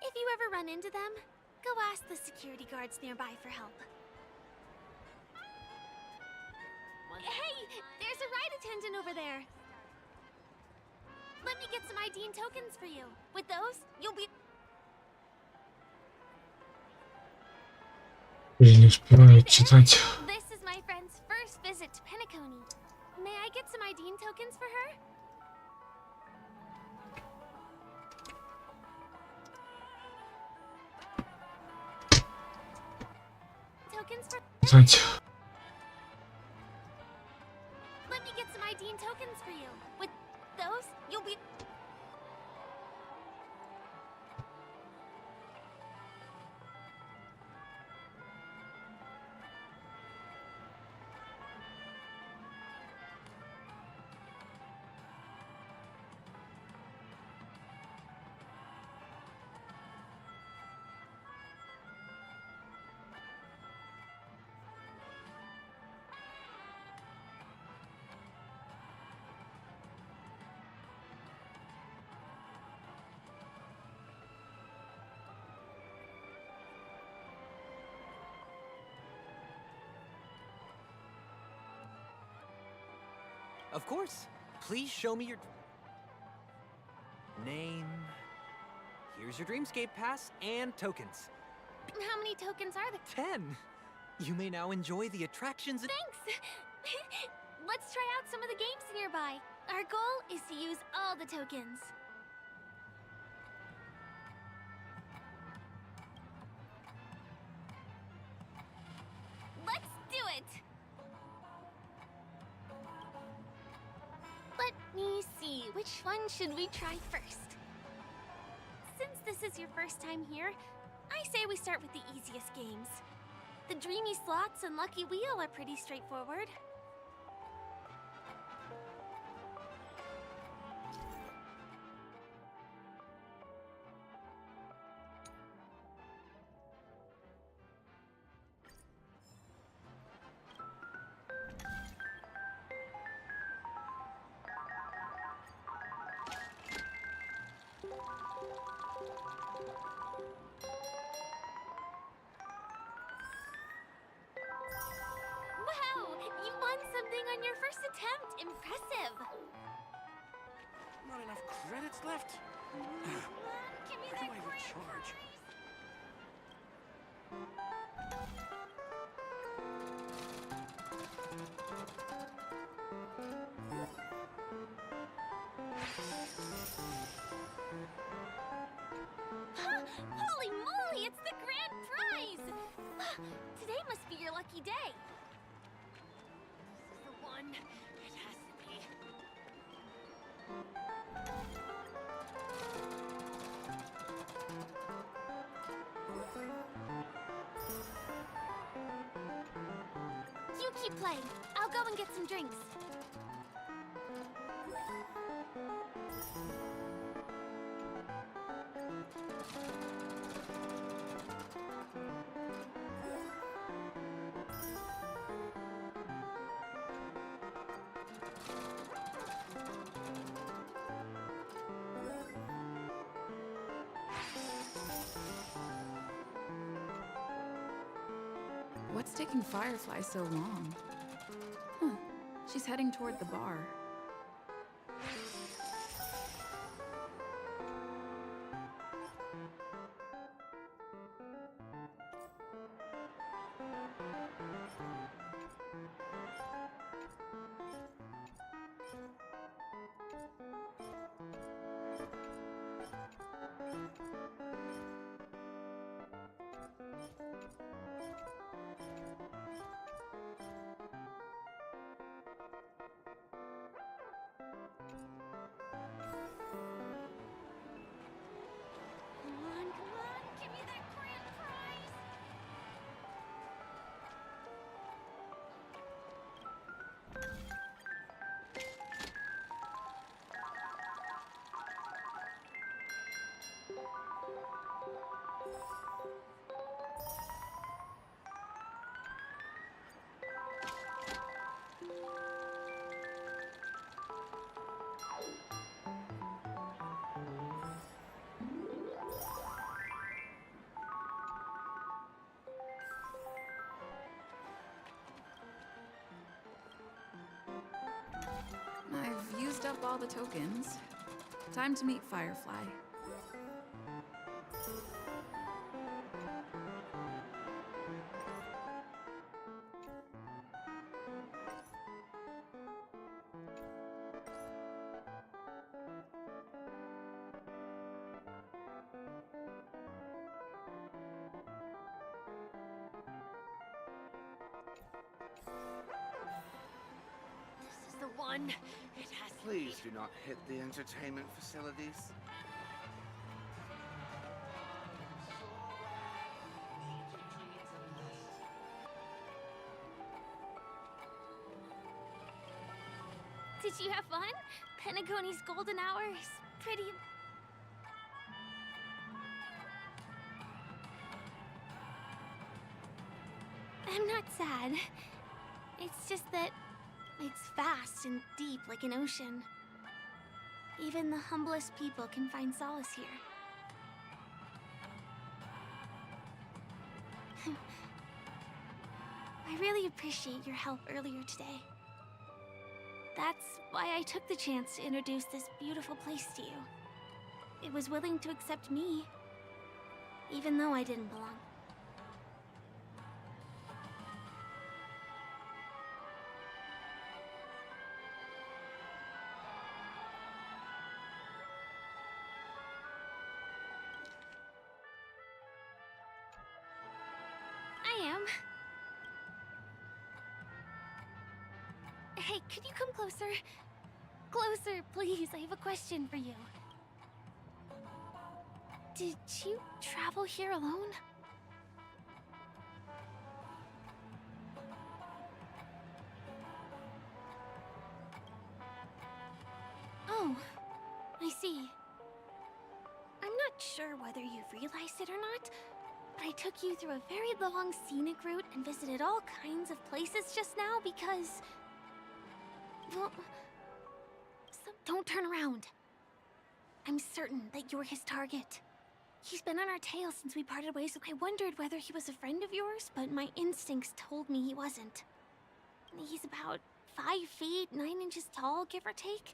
If you ever run into them, go ask the security guards nearby for help. Hey, there's a ride attendant over there. Let me get some Ideen tokens for you. With those, you'll be... Не успевает читать. This is my friend's first visit to Penacony. May I get some Ideen tokens for her? Tokens for... Читать. Let me get some Ideen tokens for you. With those, you'll be... Of course. Please show me your name. Here's your Dreamscape pass and tokens. How many tokens are there? 10. You may now enjoy the attractions. Thanks! Let's try out some of the games nearby. Our goal is to use all the tokens. Let's do it! Let me see, which one should we try first? Since this is your first time here, I say we start with the easiest games. The Dreamy Slots and Lucky Wheel are pretty straightforward. On your first attempt. Impressive. Not enough credits left? Give me How that do I recharge? Holy moly, it's the grand prize! Today must be your lucky day. This is the one. It has to be. You keep playing. I'll go and get some drinks. What's taking Firefly so long? Huh. She's heading toward the bar. Come on, give me that grand prize! I've used up all the tokens. Time to meet Firefly. This is the one. It has to be. Please do not hit the entertainment facilities. Did you have fun? Penacony's golden hour is pretty... I'm not sad. It's just that it's vast and deep like an ocean. Even the humblest people can find solace here. I really appreciate your help earlier today. That's why I took the chance to introduce this beautiful place to you. It was willing to accept me, even though I didn't belong. I am. Hey, could you come closer? Closer, please. I have a question for you. Did you travel here alone? Oh, I see. I'm not sure whether you realized it or not, but I took you through a very long scenic route and visited all kinds of places just now because... well... don't turn around. I'm certain that you're his target. He's been on our tail since we parted ways, and I wondered whether he was a friend of yours, but my instincts told me he wasn't. He's about 5 feet, 9 inches tall, give or take.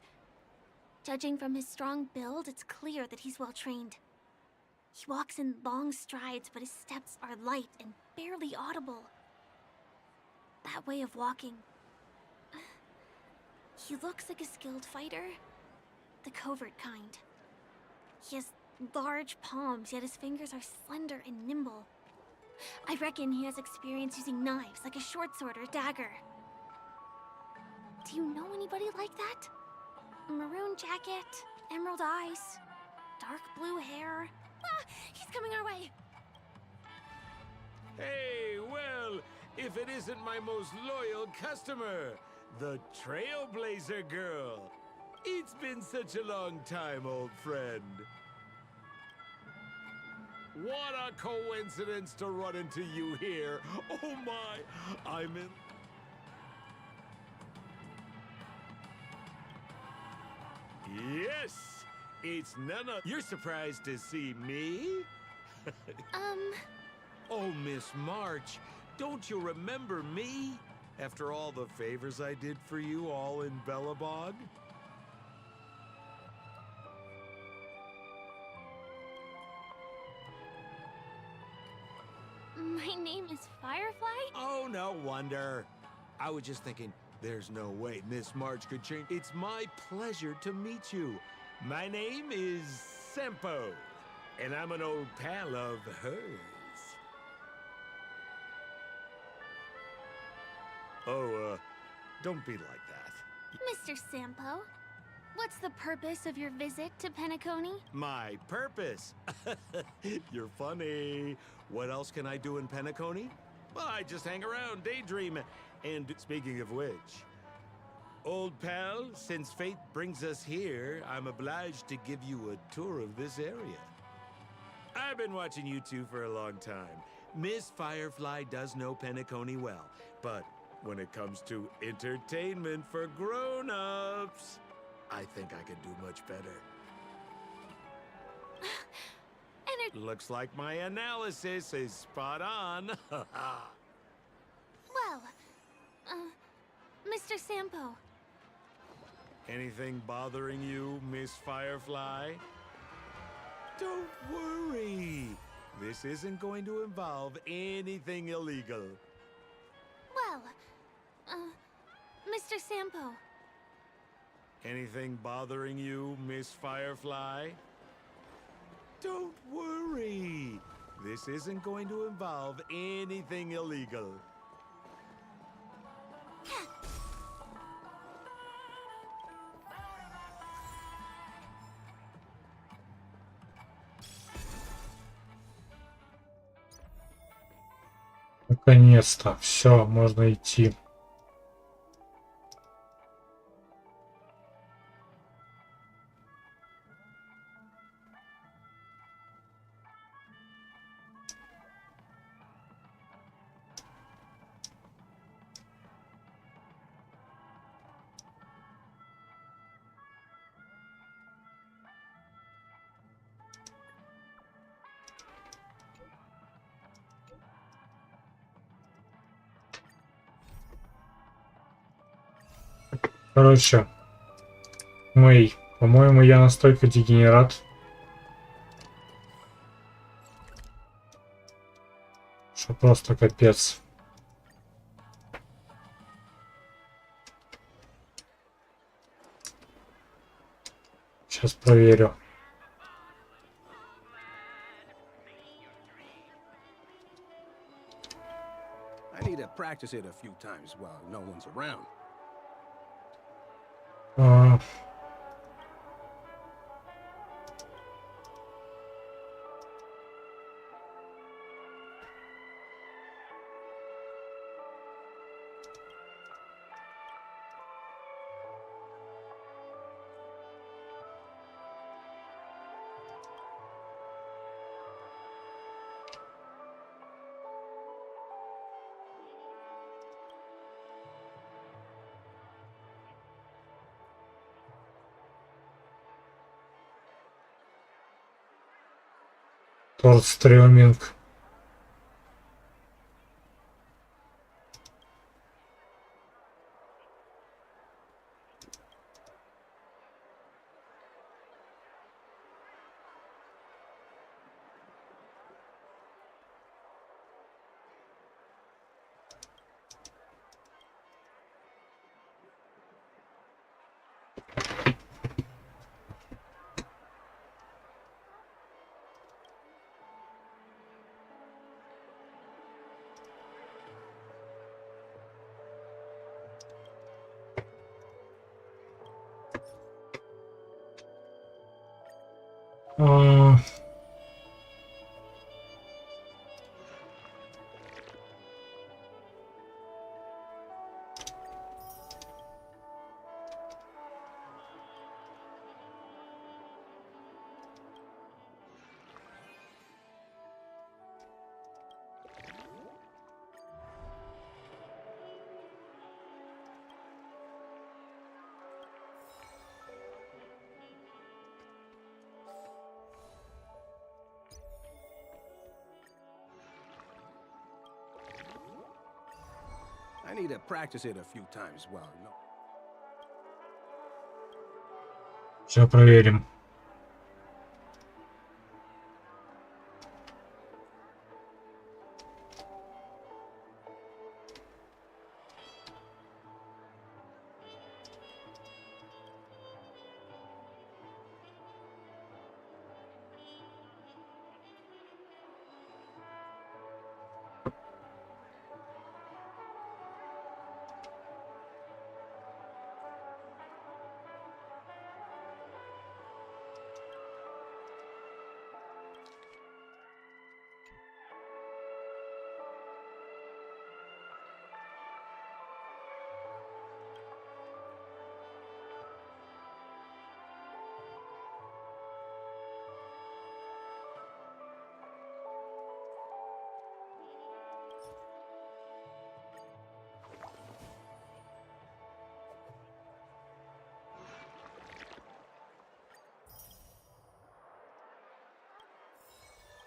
Judging from his strong build, it's clear that he's well trained. He walks in long strides, but his steps are light and barely audible. That way of walking... he looks like a skilled fighter. The covert kind. He has large palms, yet his fingers are slender and nimble. I reckon he has experience using knives, like a short sword or dagger. Do you know anybody like that? A maroon jacket, emerald eyes, dark blue hair. Ah, he's coming our way! Hey, well, if it isn't my most loyal customer, the Trailblazer girl. It's been such a long time, old friend. What a coincidence to run into you here. Oh my, I'm in... Yes, it's none of... You're surprised to see me? Oh, Miss March, don't you remember me? After all the favors I did for you all in Bellabog? My name is Firefly? Oh, no wonder. I was just thinking, there's no way Miss March could change. It's my pleasure to meet you. My name is Sempo, and I'm an old pal of hers. Oh, don't be like that. Mr. Sampo, what's the purpose of your visit to Penacony? My purpose? You're funny. What else can I do in Penacony? Well, I just hang around, daydream. And speaking of which, old pal, since fate brings us here, I'm obliged to give you a tour of this area. I've been watching you two for a long time. Miss Firefly does know Penacony well, but when it comes to entertainment for grown-ups, I think I can do much better. Looks like my analysis is spot on. Well, Mr. Sampo. Anything bothering you, Miss Firefly? Don't worry. This isn't going to involve anything illegal. Well, Mr. Sampo. Anything bothering you, Miss Firefly? Don't worry. This isn't going to involve anything illegal. Наконец-то, все, можно идти. Короче, Мэй, по-моему, я настолько дегенерат, что просто капец. Сейчас проверю. I need to practice it a few times while no one's around. Торт стриминг. I need to practice it a few times while no. Сейчас проверим.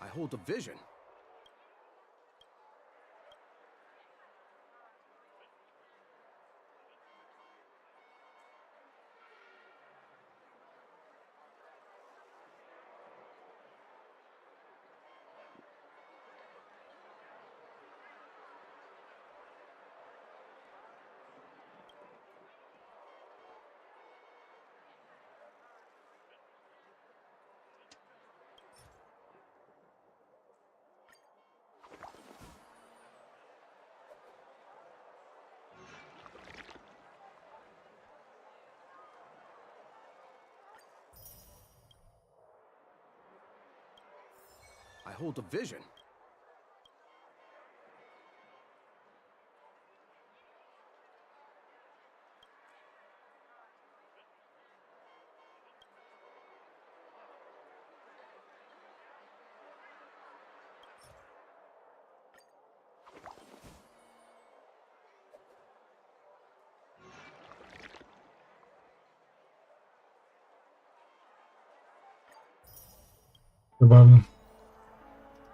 I hold a vision. I hold a vision.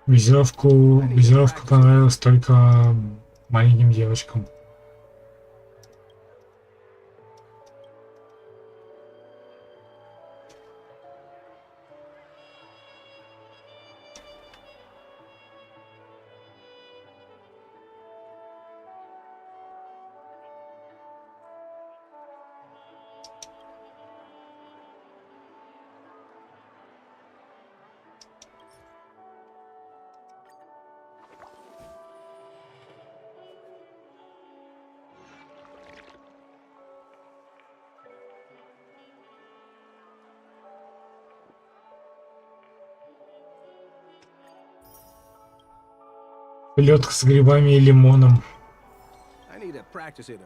Визировка понравилась только маленьким девочкам. Лёдка с грибами и лимоном. I need to practice it.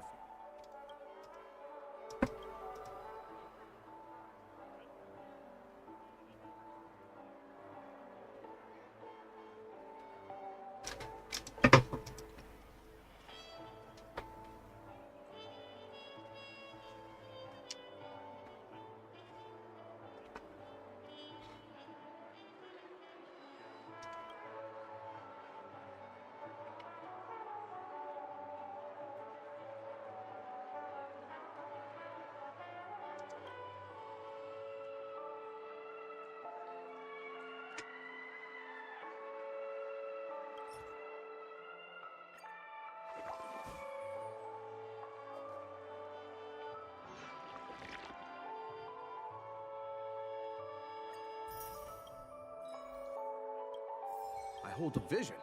I hold a vision.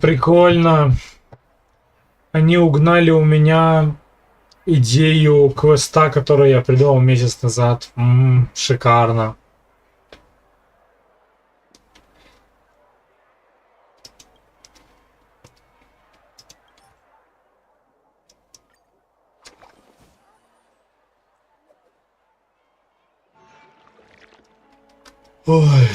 Прикольно. Они угнали у меня идею квеста, которую я придумал месяц назад. Шикарно. Ой.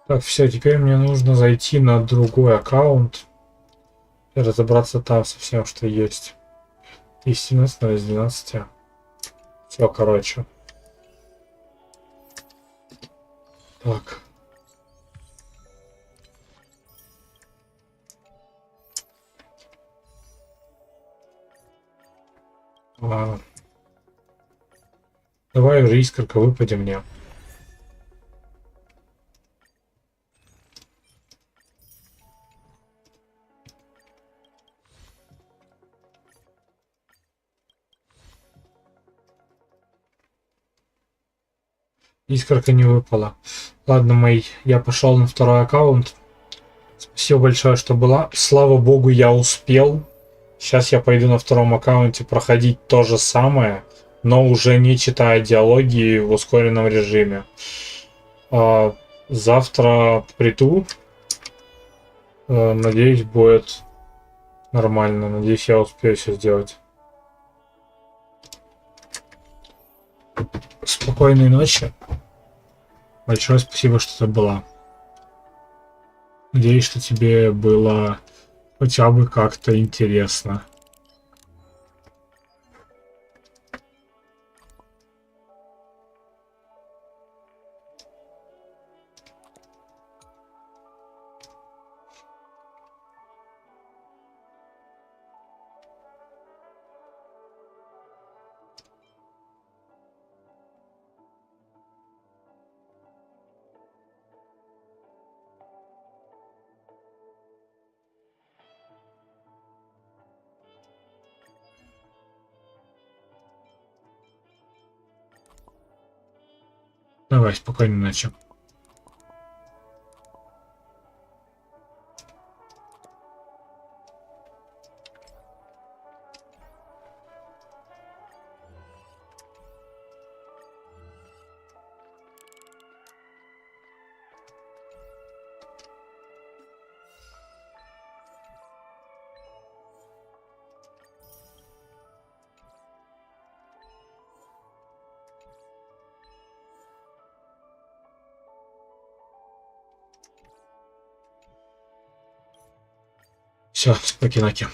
Так, все, теперь мне нужно зайти на другой аккаунт и разобраться там со всем, что есть. Из 17 из 12. Все, короче. Так. Давай уже искорка выпади мне. Искорка не выпала. Ладно, Мэй, я пошел на второй аккаунт. Спасибо большое, что была. Слава богу, я успел. Сейчас я пойду на втором аккаунте проходить то же самое, но уже не читая диалоги в ускоренном режиме. Завтра приду. Надеюсь, будет нормально. Надеюсь, я успею все сделать. Спокойной ночи. Большое спасибо, что ты была. Надеюсь, что тебе было хотя бы как-то интересно. Давай, спокойной ночи. Все, спокойной ночи.